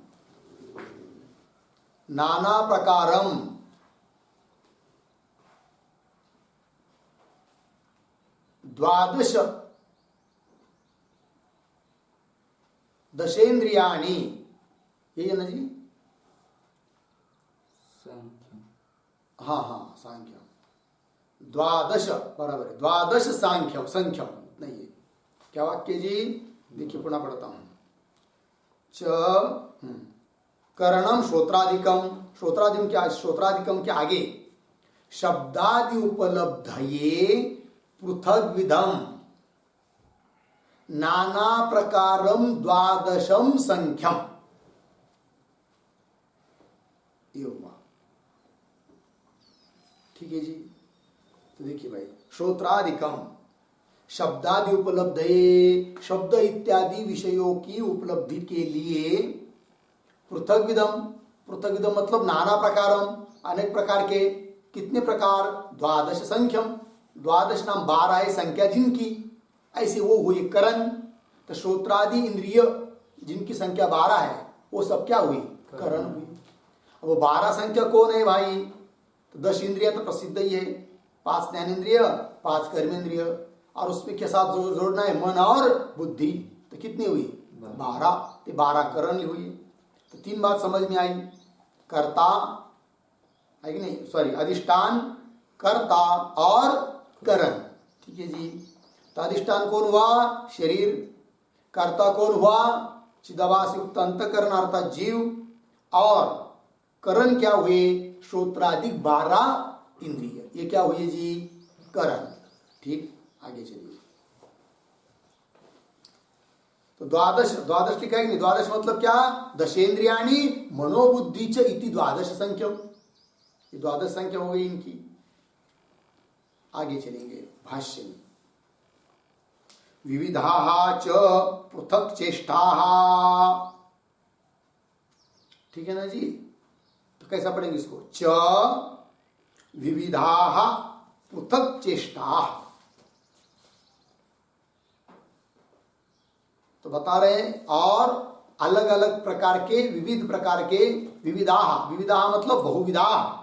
नाना प्रकारम द्वादश दशेन्द्रियाणि, ये है ना जी, हाँ हाँ सांख्य, द्वादश बराबर है, द्वादश सांख्य, संख्या नहीं है, क्या वाक्य जी, देखिए पुनः पढ़ता हूं, करणम श्रोत्रादिकम, श्रोत्रादिकम के आगे शब्दादि उपलब्धये पृथक विधम नाना प्रकारम द्वादशम संख्यम, ये हुआ। ठीक है जी, तो देखिए भाई, श्रोत्रादिकम शब्दादि उपलब्धये, शब्द इत्यादि विषयों की उपलब्धि के लिए पृथक विधम, पृथक विधम मतलब नाना प्रकारम, अनेक प्रकार के, कितने प्रकार, द्वादश संख्यम, द्वादश नाम 12 है संख्या जिनकी, ऐसे वो हुई करण। तो श्रोत्रादि इंद्रिय जिनकी संख्या 12 है वो सब क्या हुई, करण हुई। अब वो 12 संख्या कौन है भाई, तो 10 इंद्रिय तो प्रसिद्ध ही है, 5 ज्ञानेन्द्रिय, 5 कर्मेंद्रिय, और उसमें के साथ जो जोड़ना है मन और बुद्धि, तो कितनी हुई, 12, तो 12 करण हुई। तो 3 बात समझ में आई, कर्ता है कि नहीं, सॉरी, अधिष्ठान, कर्ता और करण। ठीक है जी, तो अधिष्ठान कौन हुआ, शरीर, कर्ता कौन हुआ, चिदाभास युक्त अंतःकरण अर्थात जीव, और करण क्या हुए? श्रोत्रादिक 12 इंद्रिय, ये क्या हुए जी? करण। ठीक, आगे चलिए। तो द्वादश लिखा है कि नहीं? द्वादश मतलब क्या? दशेंद्रियाणी मनोबुद्धि च इति द्वादश संख्यम, ये द्वादश संख्या हो गई इनकी। आगे चलेंगे भाष्य में। विविधा च पृथक चेष्टा, ठीक है ना जी? तो कैसा पढ़ेंगे इसको? च विविधा पृथक चेष्टा, तो बता रहे हैं और अलग अलग प्रकार के, विविध प्रकार के, विविधा, विविधा मतलब बहुविधा,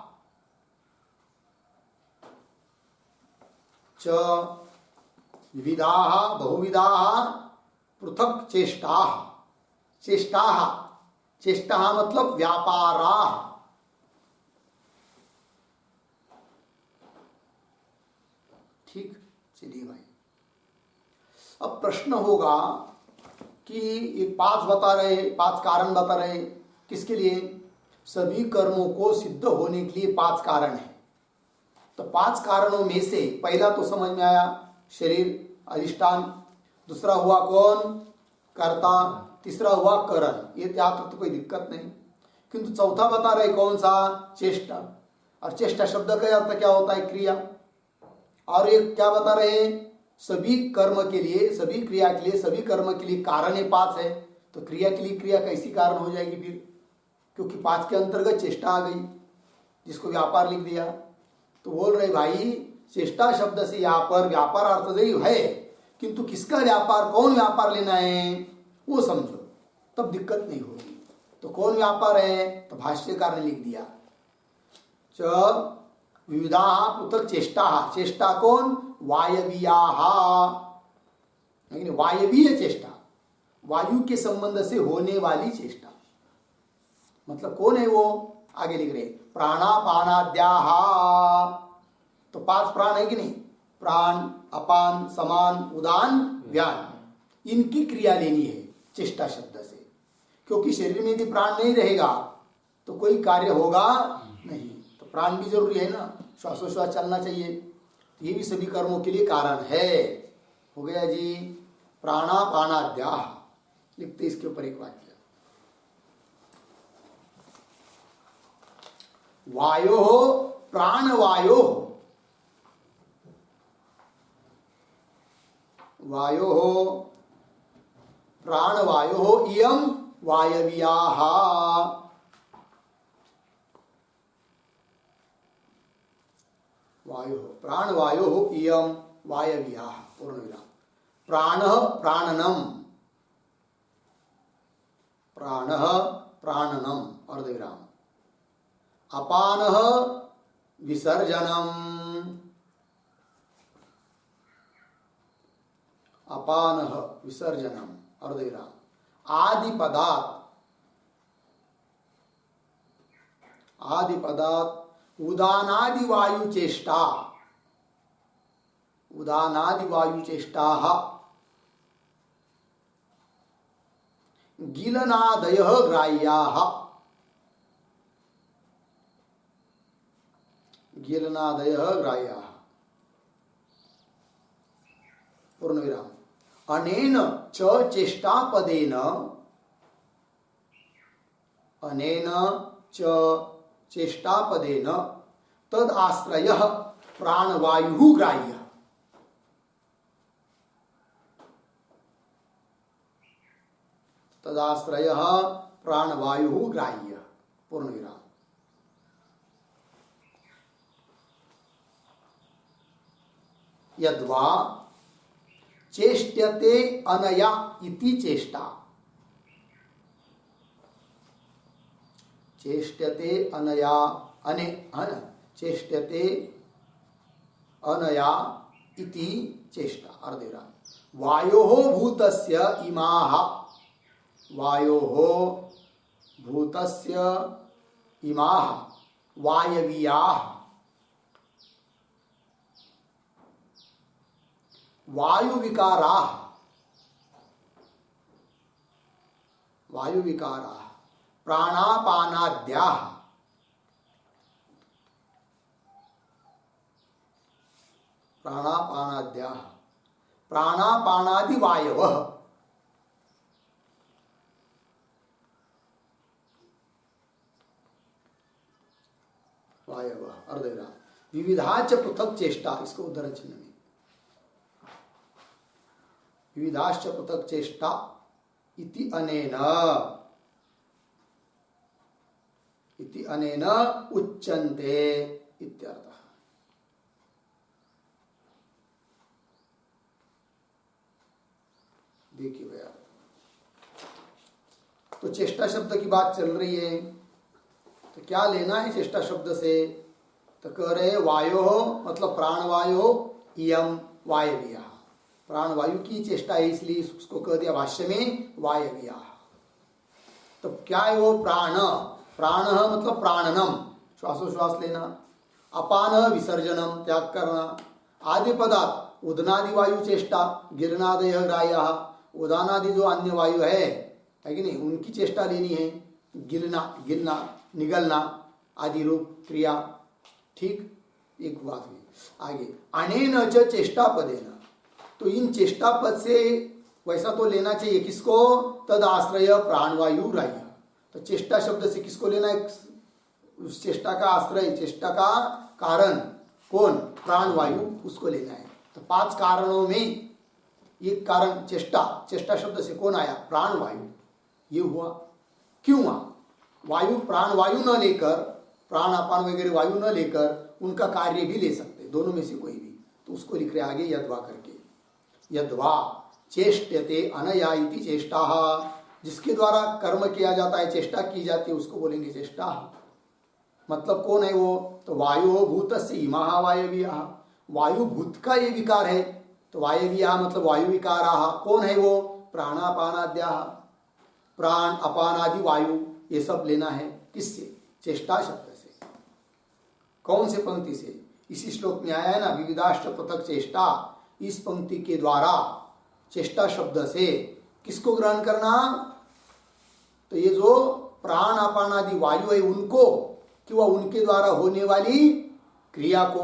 च विविधा बहुविधा पृथक चेष्टा, चेष्टा, चेष्टा मतलब व्यापारा। ठीक, चलिए भाई, अब प्रश्न होगा कि ये 5 बता रहे, 5 कारण बता रहे, किसके लिए? सभी कर्मों को सिद्ध होने के लिए 5 कारण है। तो 5 कारणों में से पहला तो समझ में आया, शरीर अधिष्ठान। दूसरा हुआ कौन? कर्ता। तीसरा हुआ करण, ये यहाँ तक तो कोई दिक्कत नहीं। किंतु चौथा बता रहे कौन सा? चेष्टा। और चेष्टा शब्द का अर्थ क्या होता है? क्रिया। और ये क्या बता रहे हैं? सभी कर्म के लिए, सभी क्रिया के लिए, सभी कर्म के लिए कारण ये 5 है। तो क्रिया के लिए क्रिया कैसी कारण हो जाएगी फिर? क्योंकि 5 के अंतर्गत चेष्टा आ गई, जिसको व्यापार लिख दिया। तो बोल रहे भाई, चेष्टा शब्द से यहाँ पर व्यापार अर्थ है, किंतु किसका व्यापार, कौन व्यापार लेना है वो समझो, तब दिक्कत नहीं होगी। तो कौन व्यापार है? तो भाष्यकार ने लिख दिया, च विविधा पृथक चेष्टा। चेष्टा कौन? वायवीया, लेकिन वायवीय चेष्टा, वायु के संबंध से होने वाली चेष्टा। मतलब कौन है वो? आगे लिख रहे, प्राणापानाद्याः। तो 5 प्राण है कि नहीं? प्राण, अपान, समान, उदान, व्यान, इनकी क्रिया लेनी है चेष्टा शब्द से। क्योंकि शरीर में यदि प्राण नहीं रहेगा तो कोई कार्य होगा नहीं। तो प्राण भी जरूरी है ना, श्वासोश्वास चलना चाहिए। तो ये भी सभी कर्मों के लिए कारण है। हो गया जी, प्राणापानाद्याः। लिखते इसके ऊपर एक वाक्य, वायो प्राणवायो, वायो प्राणवायो इयं वायव्याः। वायो प्राणवायो इयं वायव्याः। पूर्णविराम। प्राणः प्राणनम, प्राणः प्राणनम, अर्धविराम। अपानः विसर्जनम, अपानः विसर्जनम, अर्धविराम। आदिपदात्, आदिपदात् उदानादि वायु चेष्टा, उदानादि वायु चेष्टाः। गिलनादयः ग्राह्याः, गिलनादयः ग्राह्याः। पूर्णविराम। अनेन च चेष्टापदेन, अनेन च चेष्टापदेन तद आश्रयः प्राणवायुः ग्राह्यः। तदाश्रयः प्राणवायुः ग्राह्यः। पूर्णविराम। यद्वा चेष्ट्यते अनया इति चेष्टा, चेष्ट्यते अनया, अने चेष्ट्यते अनया इति चेष्टा, अर्धविराम। वायोः भूतस्य इमाः, वायोः भूतस्य इमाः वायवीयाः। वायु विकाराः, वायु विकाराः प्राणापानाद्याः, प्राणापानाद्याः प्राणापानादि वायवः वायवः अर्धविराम विविधाच पृथक चेष्टा इसको उद्धरण चिन्ह में विविधाश्च पृथक चेष्टा इति अनेन उच्यन्ते इत्यर्थः। देखिए भैया, तो चेष्टा शब्द की बात चल रही है, तो क्या लेना है चेष्टा शब्द से? तो कह रहे वायो मतलब प्राणवायो इयम वायव्या, प्राणवायु की चेष्टा है, इसलिए उसको कह दिया भाष्य में वायव्या। तो क्या है वो प्राण? प्राण मतलब प्राणनम, श्वासोश्वास लेना, अपान विसर्जनम त्याग करना, आदि पदार्थ उदनादि वायु चेष्टा, गिरनादय ग्राह्य, उदानादि जो अन्य वायु है कि नहीं, उनकी चेष्टा लेनी है, गिरना गिरना निगलना आदि रूप क्रिया। ठीक, एक बात हुई। आगे अनेन च चेष्टा पदेन, तो इन चेष्टा पद से वैसा तो लेना चाहिए किसको? तद आश्रय प्राणवायु ग्राह्य। तो चेष्टा शब्द से किसको लेना है? उस चेष्टा का आश्रय, चेष्टा का कारण कौन? प्राणवायु, उसको लेना है। तो 5 कारणों में एक कारण चेष्टा, चेष्टा शब्द से कौन आया? प्राणवायु। ये हुआ क्यों? वायु प्राणवायु न लेकर, प्राण अपान वगैरह वायु न लेकर उनका कार्य भी ले सकते, दोनों में से कोई भी। तो उसको लिख रहे आगे यद्वा करके, यद्वा चेष्टते अनया इति चेष्टा, जिसके द्वारा कर्म किया जाता है, चेष्टा की जाती है, उसको बोलेंगे चेष्टा। मतलब कौन है वो? तो वायु भूतस्य इमाः वायव्याः, वायु भूत का ये विकार है, तो वायव्याः मतलब वायु विकाराः। कौन है वो? प्राणापानाद्याः, प्राण अपान आदि वायु, ये सब लेना है किससे? चेष्टा शब्द से। कौन से पंक्ति से? इसी श्लोक में आया है ना, विविधाश्च पृथक चेष्टा। इस पंक्ति के द्वारा चेष्टा शब्द से किसको ग्रहण करना? तो ये जो प्राण अपान आदि वायु है उनको, कि वह उनके द्वारा होने वाली क्रिया को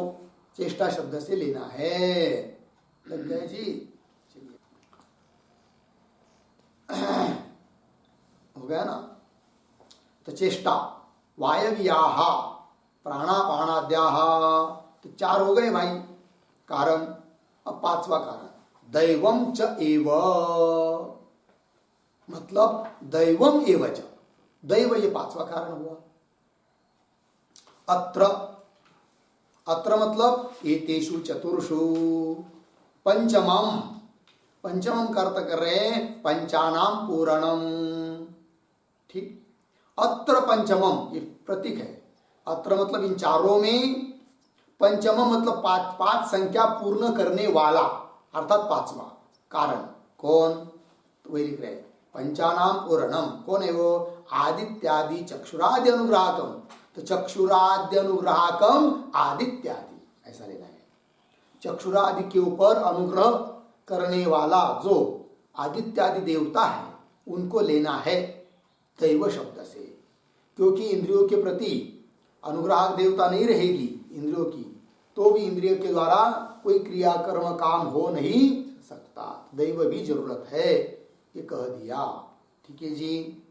चेष्टा शब्द से लेना है। लग गए जी? हो गया ना? तो चेष्टा वायव्याः प्राणापानाद्याः, तो 4 हो गए भाई कारण। अब 5वां कारण दैवम च एव, मतलब दैवम एव च, दैव ये 5वां कारण हुआ। अत्र, अत्र मतलब एतेषु चतुर्षु, पंचमम, पंचमम का अर्थ कर रहे हैं पंचानाम पूरणम। ठीक, अत्र पंचमम ये प्रतीक है, अत्र मतलब इन चारों में, पंचमम मतलब 5 संख्या पूर्ण करने वाला, अर्थात 5वां कारण कौन? तो वही लिख रहे हैं पंचानाम पूरणम। कौन है वो? आदित्यादि चक्षुरादि अनुग्राहकम, तो चक्षुरादि अनुग्राहकम आदित्यादि, ऐसा लेना है। चक्षुरादि के ऊपर अनुग्रह करने वाला जो आदित्यादि देवता है उनको लेना है दैव शब्द से, क्योंकि इंद्रियों के प्रति अनुग्राहक देवता नहीं रहेगी इंद्रियों की, तो भी इंद्रियों के द्वारा कोई क्रिया कर्म काम हो नहीं सकता, दैव भी जरूरत है, ये कह दिया। ठीक है जी?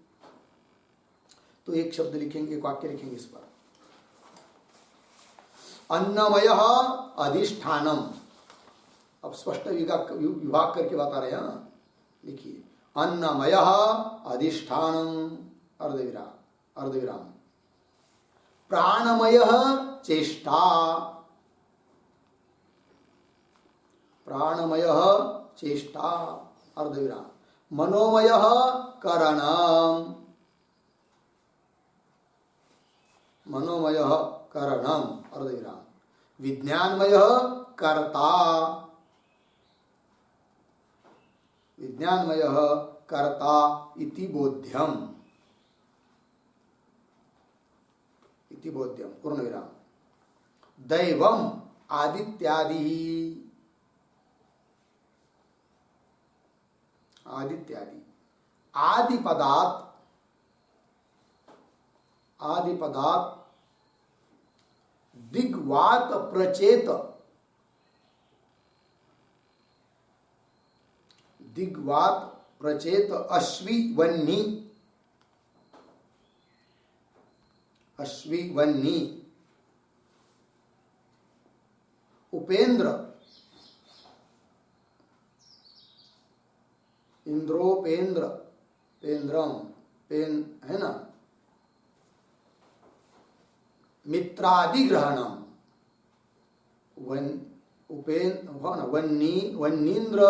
तो एक शब्द लिखेंगे, एक वाक्य लिखेंगे इस पर, अन्नमय अधिष्ठानम। अब स्पष्ट विभाग करके बता रहे हैं, लिखिए अन्नमय अधिष्ठानम अर्धविराम, अर्धविराम प्राणमय चेष्टा, प्राणमय चेष्टा अर्धविराम मनोमय करणम, मनोमय करणम अर्धविराम विज्ञानमय कर्ता, विज्ञानमय कर्ता इति बोध्यम, इति बोध्यम पूर्णविराम दैवम आदित्यादि, आदित्यादि आदि पदार्थ, आदि पदार्थ दिग्वात प्रचेत, दिग्वात प्रचेत अश्वी वन्नी, अश्वी वन्नी, उपेंद्र, इंद्रोपेंद्र, पेंद्रम, पेन है ना, मित्रादि ग्रहणम, वन वन्नी वन्नीन्द्र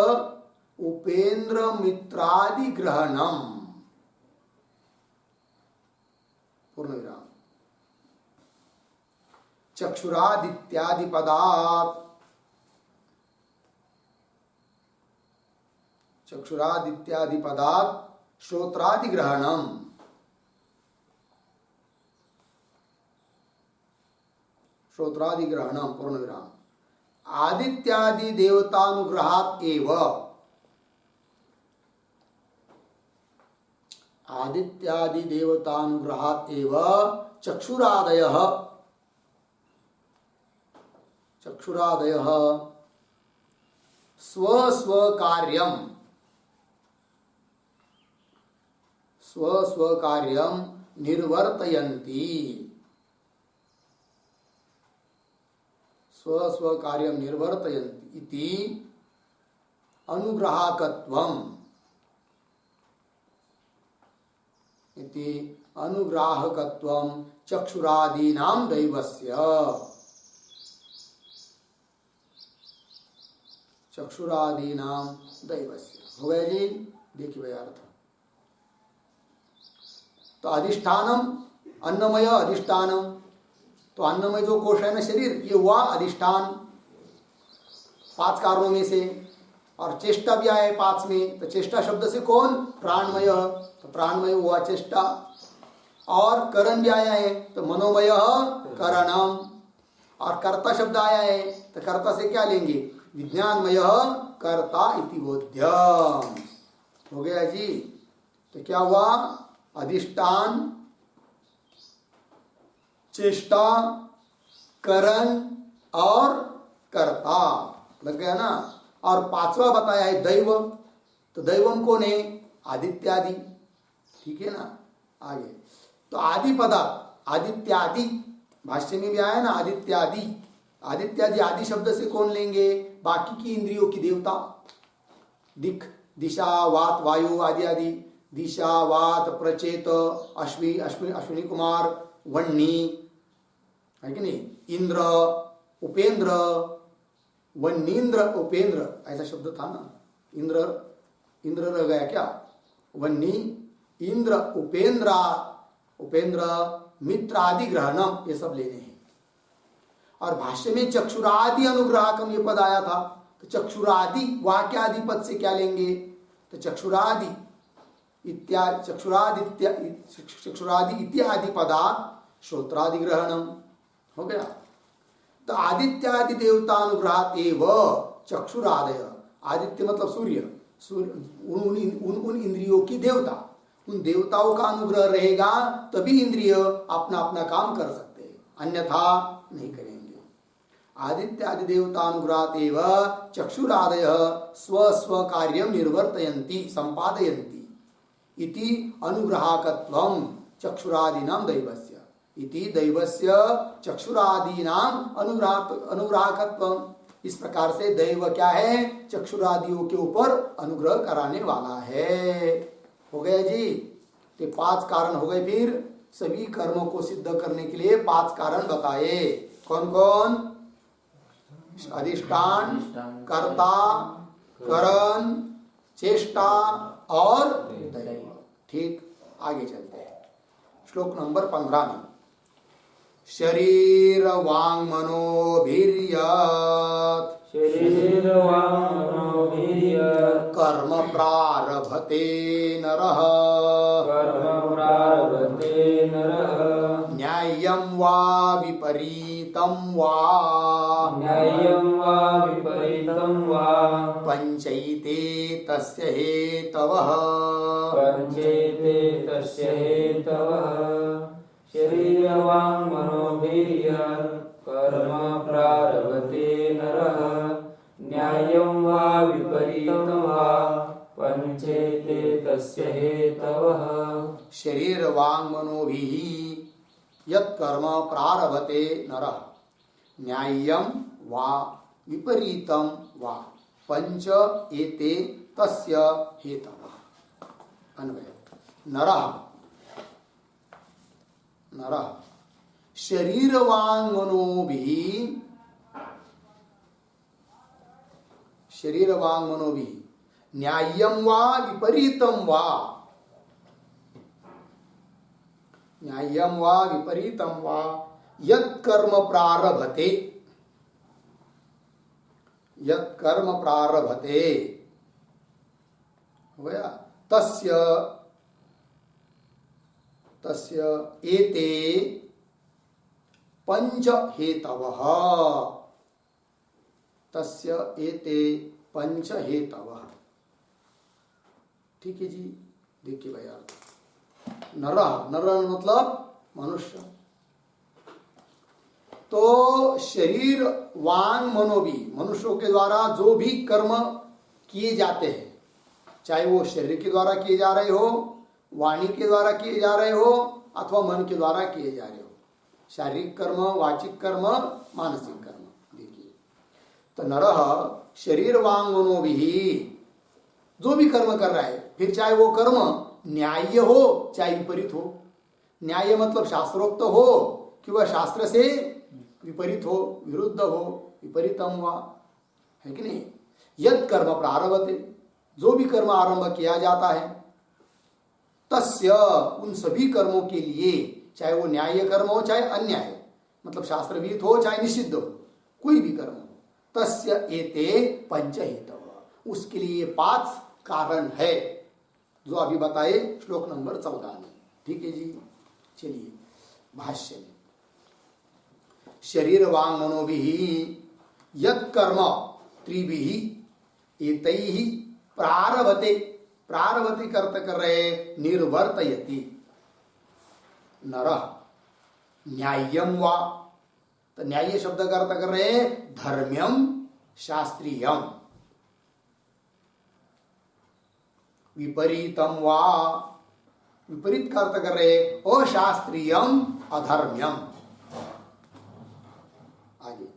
उपेंद्र मित्रादि ग्रहणम, पूर्ण विराम। चक्षुरादित्यादि पदार्थ, चक्षुरादित्यादि पदार्थ श्रोत्रादि ग्रहणम, श्रोत्रादि ग्रहणम, पूर्ण विराम। आदित्यादि देवतानुग्रहात् एव, आदित्यादि देवतानुग्रहात् एव चक्षुरादयः, चक्षुरादयः स्व स्व कार्यम, स्व स्व कार्यम निर्वर्तयन्ति, स्व स्व कार्यम निर्वर्तयन्ति इति अनुग्राहकत्वम, इति अनुग्राहकत्वम चक्षुरादीनां दैवस्य, चक्षुरादीनां दैवस्य। हो गया जी, देखिए भाई अर्थ। तो अधिष्ठानम, अन्नमय अधिष्ठानम, तो अन्नमय जो कोश है ना शरीर, ये हुआ अधिष्ठान 5 कारणों में से, और चेष्टा भी आए 5 में, तो चेष्टा शब्द से कौन, प्राणमय, तो प्राणमय हुआ चेष्टा। और करण भी आया है, तो मनोमय करणम, और कर्ता शब्द आया है, तो कर्ता से क्या लेंगे, विज्ञानमय कर्ता इति बोध्यम। हो गया जी। तो क्या हुआ, अधिष्ठान, चेष्टा, करण और कर्ता, लग गया ना। और 5वां बताया है दैव, तो दैवम कौन है, आदित्यादि, ठीक है ना। आगे तो आदि पदार्थ, आदित्यादि, भाष्य में भी आया ना आदित्यादि, आदित्यादि आदि शब्द से कौन लेंगे, बाकी की इंद्रियों की देवता, दिख, दिशा, वात, वायु आदि आदि, दिशा, वात, प्रचेत, अश्विनी कुमार, वन्नी, है कि नहीं, इंद्र, उपेंद्र, वन्नीन्द्र, उपेंद्र, ऐसा शब्द था ना, इंद्र, इंद्र रह गया क्या, वन्नी, इंद्र, उपेंद्र, मित्र आदि ग्रहणम, ये सब लेने हैं। और भाष्य में चक्षुरादि अनुग्राहकम ये पद आया था, तो चक्षुरादि वाक्यादि पद से क्या लेंगे, तो चक्षुरादि इत्यादि, चक्षुरादि इत्यादि पदार्थ श्रोत्रादि ग्रहणम। हो गया। तो आदित्यादि देवतानुग्रहात् एव चक्षुरादय, आदित्य मतलब सूर्य, उन इंद्रियों की देवता, उन देवताओं का अनुग्रह रहेगा तभी इंद्रिय अपना अपना काम कर सकते हैं, अन्यथा नहीं करेंगे। आदित्यादि देवतानुग्रहात् एव चक्षुरादय स्व स्व कार्यम निर्वर्तयन्ति संपादयन्ति इति अनुग्राहकत्वम चक्षुरादीनां दैवस्य, इति दैवस्य चक्षुरादीनां अनुग्राहकत्वम। इस प्रकार से दैव क्या है, चक्षुरादियों के ऊपर अनुग्रह कराने वाला है। हो गया जी। तो 5 कारण हो गए। फिर सभी कर्मों को सिद्ध करने के लिए 5 कारण बताए। कौन कौन, अधिष्ठान, कर्ता, करण, चेष्टा और दैव। ठीक, आगे चलते हैं। श्लोक नंबर 15 में शरीर वांग मनोभिर्यत् कर्म प्रारभते नरः न्याय्यं वा विपरीतं वा पंचैते तस्य हेतवः शरीरवाङ् मनोभिर्यत् कर्म प्रारभते नरः न्याय्यं वा विपरीतं वा तस्य हेतवः शरीर वांग मनोभिः यत् कर्म प्रारभते नरः न्याय्यं वा विपरीतं वा पंच एते तस्य हेतवः। अन्वय नरः नरः शरीर वांग मनोभिः न्याय्यं वा विपरीतं वा यत् कर्म प्रारभते हो गया तस्य एते पंच हेतवः ठीक है जी। देखिए भाई यार, नर मतलब मनुष्य। तो शरीर वांग मनोभी मनुष्यों के द्वारा जो भी कर्म किए जाते हैं, चाहे वो शरीर के द्वारा किए जा रहे हो, वाणी के द्वारा किए जा रहे हो, अथवा मन के द्वारा किए जा रहे हो, शारीरिक कर्म, वाचिक कर्म, मानसिक कर्म। देखिए तो नरः शरीर वांग मनोभिः जो भी कर्म कर रहा है, फिर चाहे वो कर्म न्याय्य हो चाहे विपरीत हो। न्याय मतलब शास्त्रोक्त हो कि वह शास्त्र से विपरीत हो, विरुद्ध हो, विपरीतम हुआ, है कि नहीं। यद कर्म प्रारभते जो भी कर्म आरंभ किया जाता है, तस्य उन सभी कर्मों के लिए, चाहे वो न्याय कर्म हो चाहे अन्याय, मतलब शास्त्रविहित हो चाहे निषिद्ध हो, कोई भी कर्म हो, तस्य एते पंच हेतव उसके लिए 5 कारण है जो अभी बताए श्लोक नंबर 14 में। ठीक है जी। चलिए भाष्य में शरीर वांग मनोभिः यत् कर्म त्रिभिः एतैः प्रारभते कर्त कर रहे निर्वर्तयति नरः न्याय्यम वा, तो न्याय शब्द का अर्थ कर रहे धर्म्यम शास्त्रीयम, विपरीतम वा विपरीत का अर्थ कर रहे अशास्त्रीयम अधर्म्यम। आगे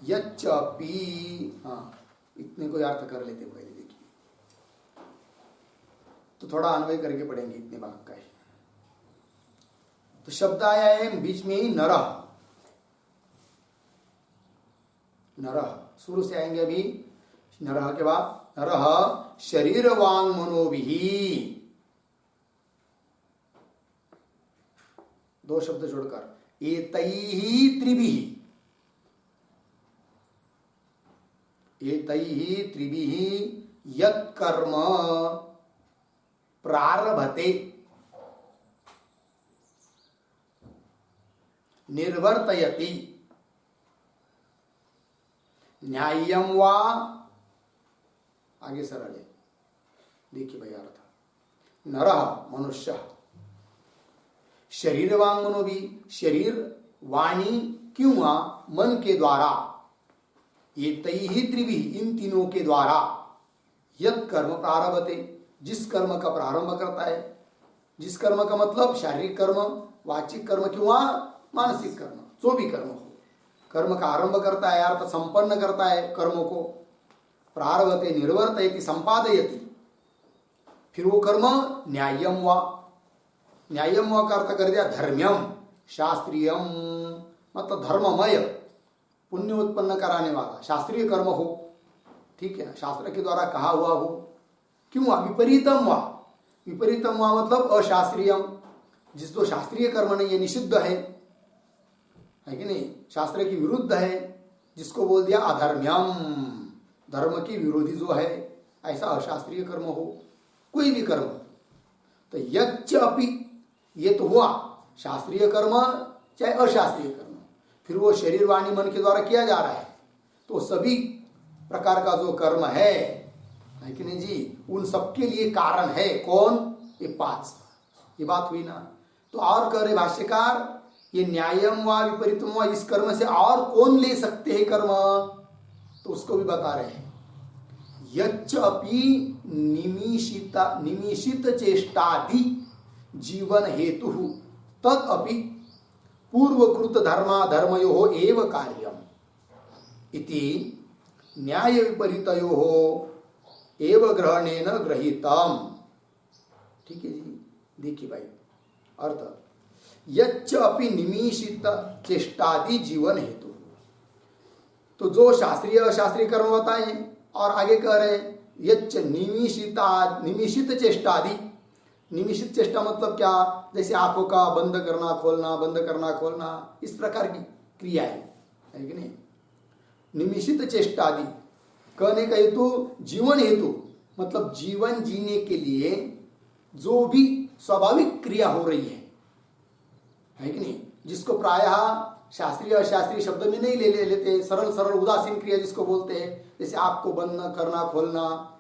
यच्चपि, हाँ इतने को अर्थ कर लेते पहले, देखिए तो थोड़ा अन्वय करके पढ़ेंगे इतने भाग का है। तो शब्द आया है बीच में ही नरः, शुरू से आएंगे अभी। नरः के बाद नरः शरीर वांग मनोभिः, 2 शब्द जोड़कर एतैः त्रिभिः यत् कर्म प्रारभते निर्वर्तयति न्याय्यम वा, आगे सरल है, देखिए भैया अर्थ। नरः मनुष्य शरीर वांग मनोभी शरीर वाणी किंवा मन के द्वारा, ये तैहि त्रिभिः इन तीनों के द्वारा, यत् कर्म प्रारभते जिस कर्म का प्रारंभ करता है, जिस कर्म का मतलब शारीरिक कर्म, वाचिक कर्म किंवा मानसिक कर्म, जो भी कर्म हो, कर्म का आरंभ करता है अर्थ संपन्न करता है कर्मों को, प्रारभते निर्वर्तयति संपादयति, फिर वो कर्म न्याय्यम वा का अर्थ कर दिया धर्म्यम, शास्त्रीयम मतलब धर्ममय, पुण्य उत्पन्न कराने वाला शास्त्रीय कर्म हो, ठीक है ना, शास्त्र के द्वारा कहा हुआ हो। क्यों विपरीतम वा मतलब अशास्त्रीयम, जिस तो शास्त्रीय कर्म नहीं है, निषिद्ध है कि नहीं, शास्त्र की विरुद्ध है, जिसको बोल दिया अधर्म्यम, धर्म की विरोधी जो है, ऐसा अशास्त्रीय कर्म हो, कोई भी कर्म। तो यच्च अपि, ये तो हुआ शास्त्रीय कर्म चाहे अशास्त्रीय कर्म, फिर वो शरीर वाणी मन के द्वारा किया जा रहा है, तो सभी प्रकार का जो कर्म है कि नहीं जी, उन सबके लिए कारण है कौन, ये 5। ये बात हुई ना। तो और कह रहे भाष्यकार, ये न्यायम वा विपरीतम वा, इस कर्म से और कौन ले सकते हैं कर्म, तो उसको भी बता रहे हैं। यच्च अपि निमिषित चेष्टादि जीवन हेतु तद अपि पूर्वकृत धर्माधर्मयोः एव कार्यम इति न्याय विपरीतयोः एव ग्रहणेन गृहीतम। ठीक है जी, देखिए भाई अर्थ, यच्च अपि निमिषित चेष्टादि जीवन हेतु, तो जो शास्त्रीय अशास्त्रीय कर्म बताए और आगे कह रहे हैं यच्च निमिषित चेष्टादि। निमिषित चेष्टा मतलब क्या, जैसे आंखों का बंद करना खोलना, इस प्रकार की क्रियाएं है कि नहीं। निमिषित चेष्टादि कहने का हेतु जीवन हेतु, मतलब जीवन जीने के लिए जो भी स्वाभाविक क्रिया हो रही है कि नहीं, जिसको प्रायः शास्त्रीय अशास्त्रीय शब्द में नहीं ले लेते, सरल उदासीन क्रिया जिसको बोलते हैं, जैसे आंख को बंद करना खोलना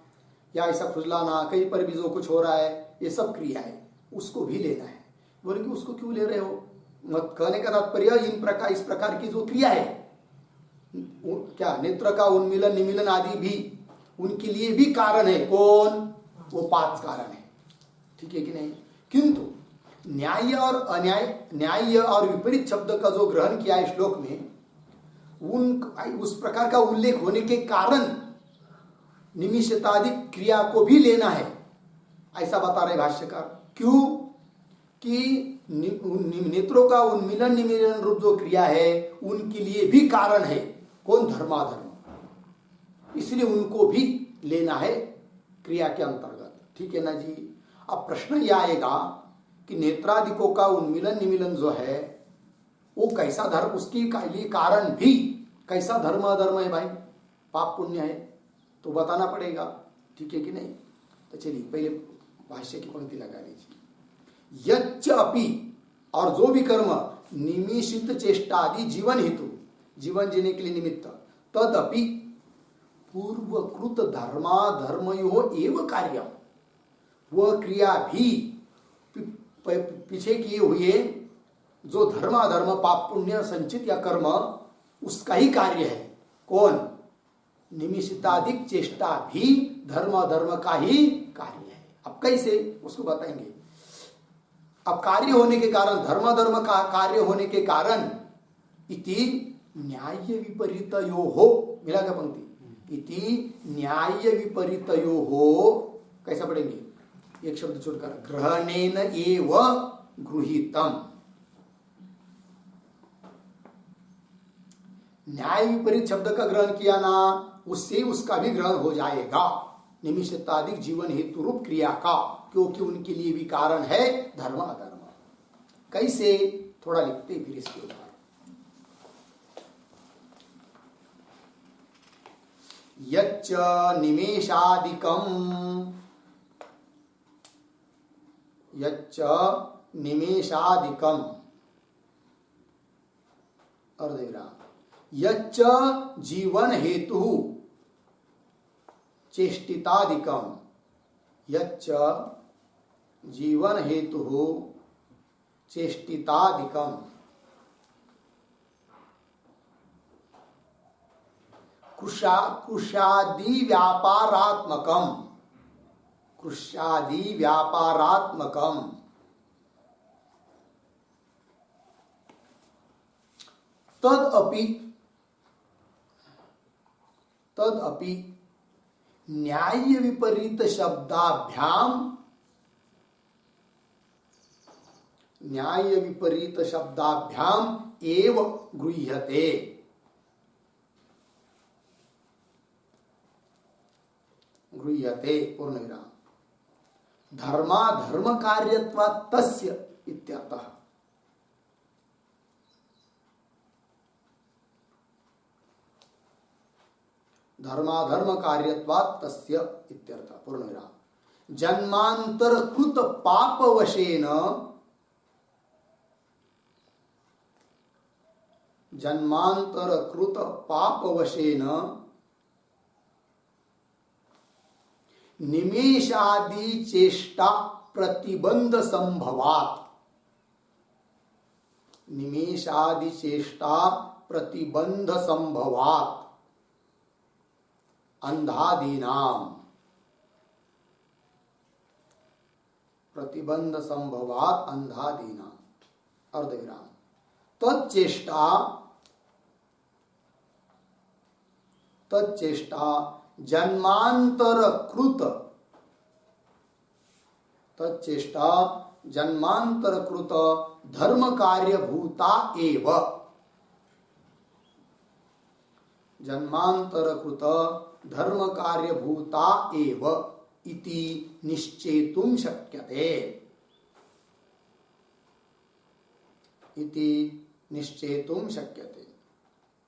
या ऐसा खुजलाना, कहीं पर भी जो कुछ हो रहा है, ये सब क्रिया है, उसको भी लेना है। बोले कि उसको क्यों ले रहे हो, मत कहने का तात्पर्य इस प्रकार की जो क्रिया है, क्या नेत्र का उन्मीलन निमीलन आदि भी उनके लिए भी कारण है। कौन, वो 5 कारण है, ठीक है कि नहीं। किंतु न्याय और अन्याय, न्याय और विपरीत शब्द का जो ग्रहण किया है श्लोक में, उस प्रकार का उल्लेख होने के कारण निमिषितादि क्रिया को भी लेना है, ऐसा बता रहे भाष्यकार। क्यों कि नेत्रों का उन्मीलन निमीलन रूप जो क्रिया है उनके लिए भी कारण है। कौन, धर्माधर्म, इसलिए उनको भी लेना है क्रिया के अंतर्गत, ठीक है ना जी। अब प्रश्न यह आएगा कि नेत्रादिकों का उन्मीलन निमीलन जो है वो कैसा धर्म, उसके लिए कारण भी कैसा धर्म अधर्म है भाई, पाप पुण्य है, तो बताना पड़ेगा, ठीक है कि नहीं। तो चलिए पहले भाष्य की पंक्ति लगा लीजिए। यच्च अपि, और जो भी कर्म निमिषित चेष्टादि जीवन हेतु, जीवन जीने के लिए निमित्त, तदपि पूर्वकृत धर्माधर्मयोः एव कार्यम, वह क्रिया भी पीछे किए हुए जो धर्माधर्म पाप पुण्य संचित या कर्म, उसका ही कार्य है। कौन, निमिषिताधिक चेष्टा भी धर्माधर्म का ही कार्य है। अब कैसे, उसको बताएंगे। अब कार्य होने के कारण, धर्माधर्म का कार्य होने के कारण, इति न्याय विपरीतयोः, मिला क्या पंक्ति, इति न्याय विपरीतयोः, कैसा पढ़ेंगे, एक शब्द छोड़कर, ग्रहणेन एव गृहीतम। न्याय विपरीत शब्द का ग्रहण किया ना, उससे उसका भी ग्रहण हो जाएगा, निमिषिताधिक जीवन हेतु रूप क्रिया का, क्योंकि उनके लिए भी कारण है धर्म अधर्म। कैसे, थोड़ा लिखते फिर इसके ऊपर। यच्च निमेषादिकम, यच्च निमेषादिकम, और देख रहा, यच्च जीवन हेतु चेष्टितादिकम, यच्च जीवन हेतु चेष्टितादिकम, कृशादि व्यापारात्मकम, कृशादि व्यापारात्मकम, तदपि न्याय विपरीत शब्दाभ्याम, न्याय विपरीत शब्दाभ्याम एव गृह्यते। गृह्यते पूर्ण विराम, धर्माधर्म कार्यत्वात् तस्य इत्यर्थः। धर्माधर्म कार्यत्वात् तस्य इत्यर्थः पूर्ण विराम। जन्मांतरकृत पापवशेन, जन्मांतरकृत पापवशेन निमेषादि चेष्टा प्रतिबंध संभवात्, निमेषादि चेष्टा प्रतिबंध संभवात्, अंधादीनाम प्रतिबंध संभवात अंधादीनाम अर्धविराम तच्चेष्टा जन्मांतरकृत धर्म कार्यभूता एव जन्मांतरकृत धर्म कार्यभूता एव इति निश्चेतुं शक्यते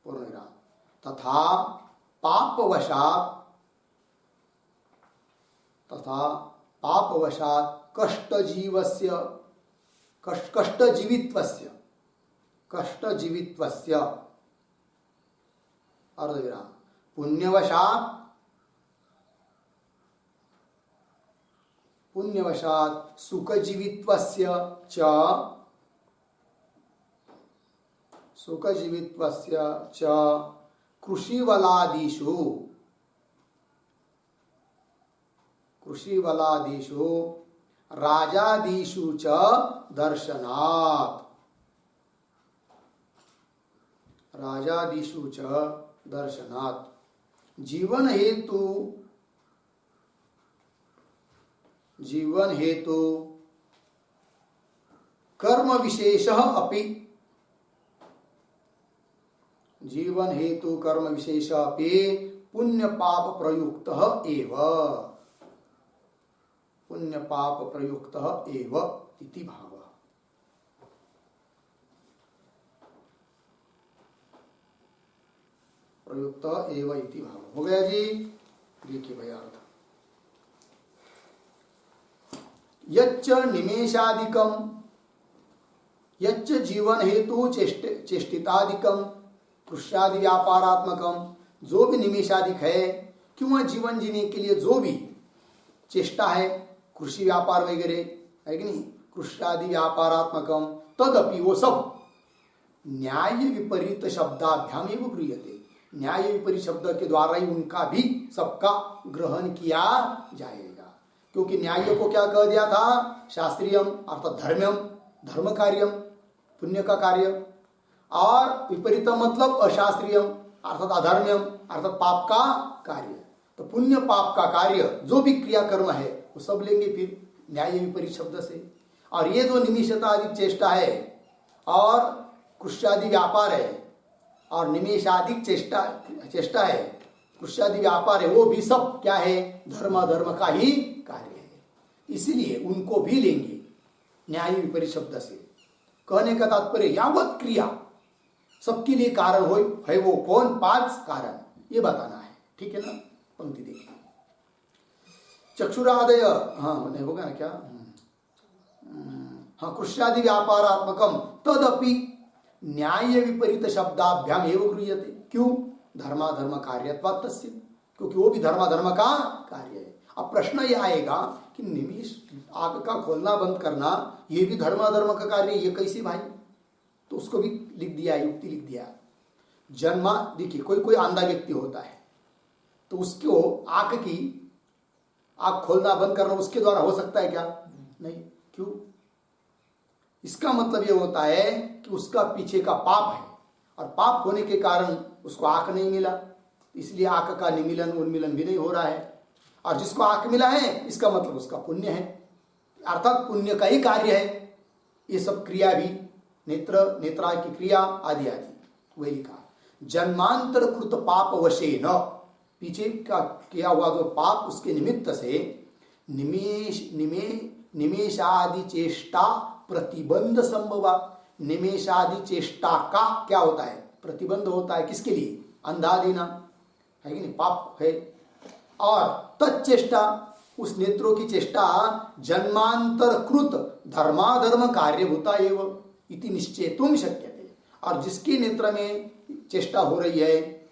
पूर्णविराम तथा पापवशात् कष्टजीवित्वस्य अर्धविराम पुण्यवशात् सुखजीवित्वस्य च कृषिवलादिषु राजादिषु च दर्शनात् जीवन हेतु कर्म विशेषः अपि पुण्य पाप प्रयुक्तः एव इति भावः। हो गया जी। देखिए भाई अर्थ यच्च निमेषादिकम यच्च जीवन हेतु चेष्टितादिकम कृष्यादि व्यापारात्मकम जो भी निमेषादिक है क्यों जीवन जीने के लिए जो भी चेष्टा है कृषि व्यापार वगैरह है कि नहीं कृष्यादि व्यापारात्मकम तदपि वो सब न्याय विपरीत शब्दाभ्याम एवं गृह्यते न्याय विपरीत शब्द के द्वारा ही उनका भी सबका ग्रहण किया जाएगा क्योंकि न्याय को क्या कह दिया था शास्त्रीयम अर्थात धर्म कार्यम पुण्य का कार्य और विपरीतम मतलब अशास्त्रीयम अर्थात अधर्म्यम अर्थात पाप का कार्य। तो पुण्य पाप का कार्य जो भी क्रियाकर्म है वो सब लेंगे फिर न्याय विपरीत शब्द से। और ये जो निमिषता आदि चेष्टा है और कृष्यादि व्यापार है और निमेषाधिक चेष्टा है कृष्यादि व्यापार है वो भी सब क्या है धर्म का ही कार्य है। इसीलिए उनको भी लेंगे न्याय विपरीत शब्द से। कहने का तात्पर्य यावत क्रिया सबके लिए कारण हो है वो कौन 5 कारण ये बताना है। ठीक है ना। पंक्ति देखिए चक्षुरादय नहीं होगा ना क्या कृष्यादि व्यापारात्मकम तदपि न्याय विपरीत शब्दाभ्याम एवं गृह्यते। क्यों धर्म कार्यत्वात् तस्य क्योंकि वो भी धर्म का कार्य है। अब प्रश्न ये आएगा कि निमिष आग का खोलना बंद करना ये भी धर्म का कार्य ये कैसे भाई। तो उसको भी लिख दिया युक्ति लिख दिया। जन्मा देखिए कोई अंधा व्यक्ति होता है तो उसको आग खोलना बंद करना उसके द्वारा हो सकता है क्या नहीं। क्यों इसका मतलब ये होता है कि उसका पीछे का पाप है और पाप होने के कारण उसको आंख नहीं मिला इसलिए आंख का निमिलन उन्मिलन भी नहीं हो रहा है। और जिसको आंख मिला है इसका मतलब उसका पुण्य है अर्थात पुण्य का ही कार्य है। ये सब क्रिया भी नेत्रा की क्रिया आदि वही लिखा जन्मांतर कृत पाप वशे न पीछे का किया हुआ जो पाप उसके निमित्त से निमेषादि चेष्टा प्रतिबंध संभवा। निमेषादि चेष्टा का क्या होता है प्रतिबंध होता है किसके लिए अंधादीना है कि नहीं पाप है। और तच्चेष्टा उस नेत्रों की चेष्टा जन्मांतर कृत धर्माधर्म कार्यभूता एवं इति निश्चेतुं शक्यते। और जिसकी नेत्र में चेष्टा हो रही है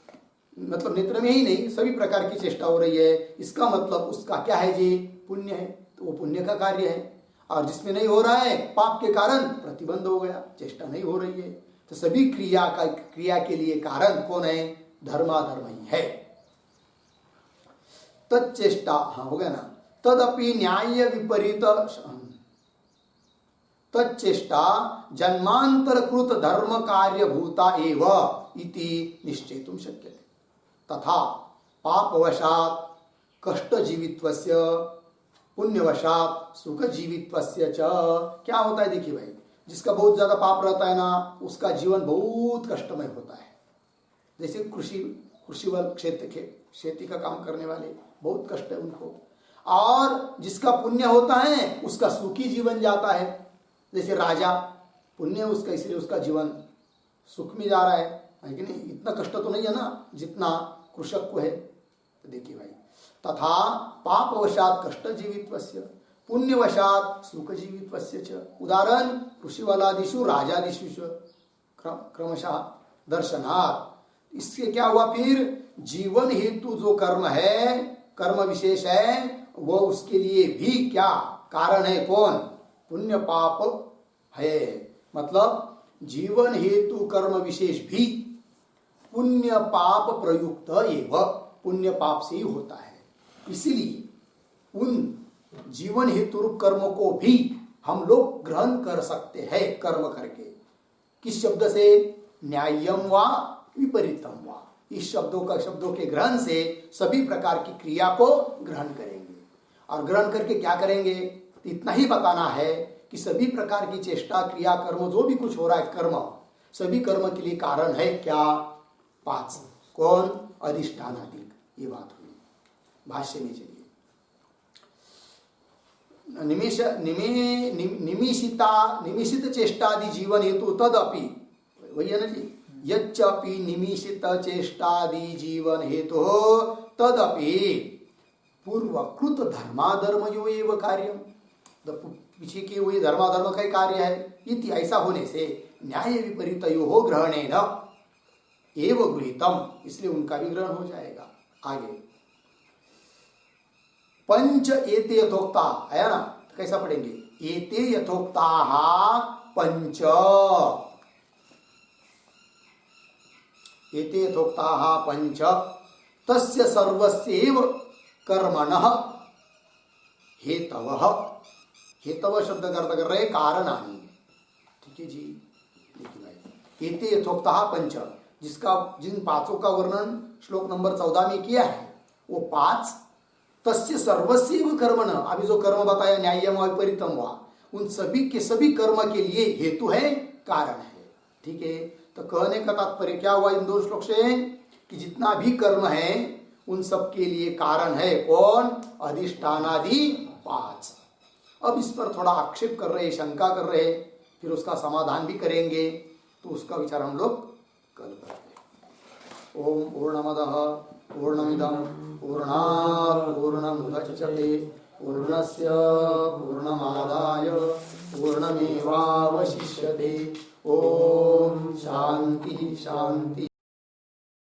मतलब नेत्र में ही नहीं सभी प्रकार की चेष्टा हो रही है इसका मतलब उसका क्या है जी पुण्य है। तो वो पुण्य का कार्य है। और जिसमें नहीं हो रहा है पाप के कारण प्रतिबंध हो गया चेष्टा नहीं हो रही है। तो सभी क्रिया के लिए कारण कौन है धर्माधर्म ही है। तच्चेष्टा, हाँ हो गया ना, तदपि न्याय विपरीत तच्चेष्टा जन्मांतरकृत धर्म कार्य भूता एव इति निश्चेतुं शक्यते। तथा पापवशात् कष्ट जीवित्वस्य पुण्यवशात् सुख जीवित्वस्य च। क्या होता है देखिए भाई, जिसका बहुत ज्यादा पाप रहता है ना, उसका जीवन बहुत कष्टमय होता है। जैसे कृषि वाले क्षेत्र के खेती का काम करने वाले, बहुत कष्ट है उनको। और जिसका पुण्य होता है उसका सुखी जीवन जाता है। जैसे राजा, पुण्य उसका, इसलिए उसका जीवन सुख में जा रहा है कि नहीं? इतना कष्ट तो नहीं है ना जितना कृषक को है। तो देखिए भाई, तथा पापवशात कष्ट जीवित्वस्य पुण्यवशात सुख जीवित्वस्य च। उदाहरण कृषिवलादिषु राजादिषु क्रमशः दर्शनात्। इससे क्या हुआ फिर, जीवन हेतु जो कर्म है, कर्म विशेष है, वो उसके लिए भी क्या कारण है? कौन? पुण्य पाप है। मतलब जीवन हेतु कर्म विशेष भी पुण्य पाप प्रयुक्त एवं पुण्य पाप से ही होता है। इसीलिए उन जीवन हेतु रूप कर्मों को भी हम लोग ग्रहण कर सकते हैं कर्म करके। किस शब्द से? न्याय्यम वा विपरीतम वा। इस शब्दों के ग्रहण से सभी प्रकार की क्रिया को ग्रहण करेंगे। और ग्रहण करके क्या करेंगे? इतना ही बताना है कि सभी प्रकार की चेष्टा, क्रिया, कर्म, जो भी कुछ हो रहा है कर्म, सभी कर्म के लिए कारण है क्या? 5। कौन? अधिष्ठानादि। ये बात हुई। भाष्य में चलिए, निमिषित चेष्टादि जीवन हेतु तदपि, वही है ना जी, यच्चपि निमिषित चेष्टादि जीवन हेतु तदपि पूर्वकृत धर्माधर्मयो एव कार्यम। पीछे के हुए धर्माधर्म का ही कार्य है। इति ऐसा होने से न्याय विपरीतयो ग्रहणेन एव गृहीतम, इसलिए उनका भी ग्रहण हो जाएगा। आगे पंच एते यथोक्ता है ना, तो कैसा पढ़ेंगे? एते यथोक्ता पंच, एते यथोक्ता पंच तस्य सर्वस्यैव कर्मणः हेतवः। हेतव शब्द का अर्थ कर रहे कारणानि। ठीक है जी, देखिए भाई, एते यथोक्ता पंच, जिन 5 का वर्णन श्लोक नंबर 14 में किया है, वो 5 तस्य सर्वस्यैव कर्मणः, अभी जो कर्म बताया न्याय्यम वा विपरीतम वा, उन सभी के सभी कर्म के लिए हेतु है, कारण है। ठीक है, तो कहने का तात्पर्य क्या हुआ इन 2 श्लोक से? कि जितना भी कर्म है उन सब के लिए कारण है कौन? अधिष्ठानादि 5। अब इस पर थोड़ा आक्षेप कर रहे, शंका कर रहे, फिर उसका समाधान भी करेंगे, तो उसका विचार हम लोग कल करते हैं। ओम पूर्णमदः पूर्णमिदं पूर्णात् पूर्णमुदच्यते पूर्णस्य पूर्णमादाय पूर्णमेवावशिष्यते। ओम शांति शांति।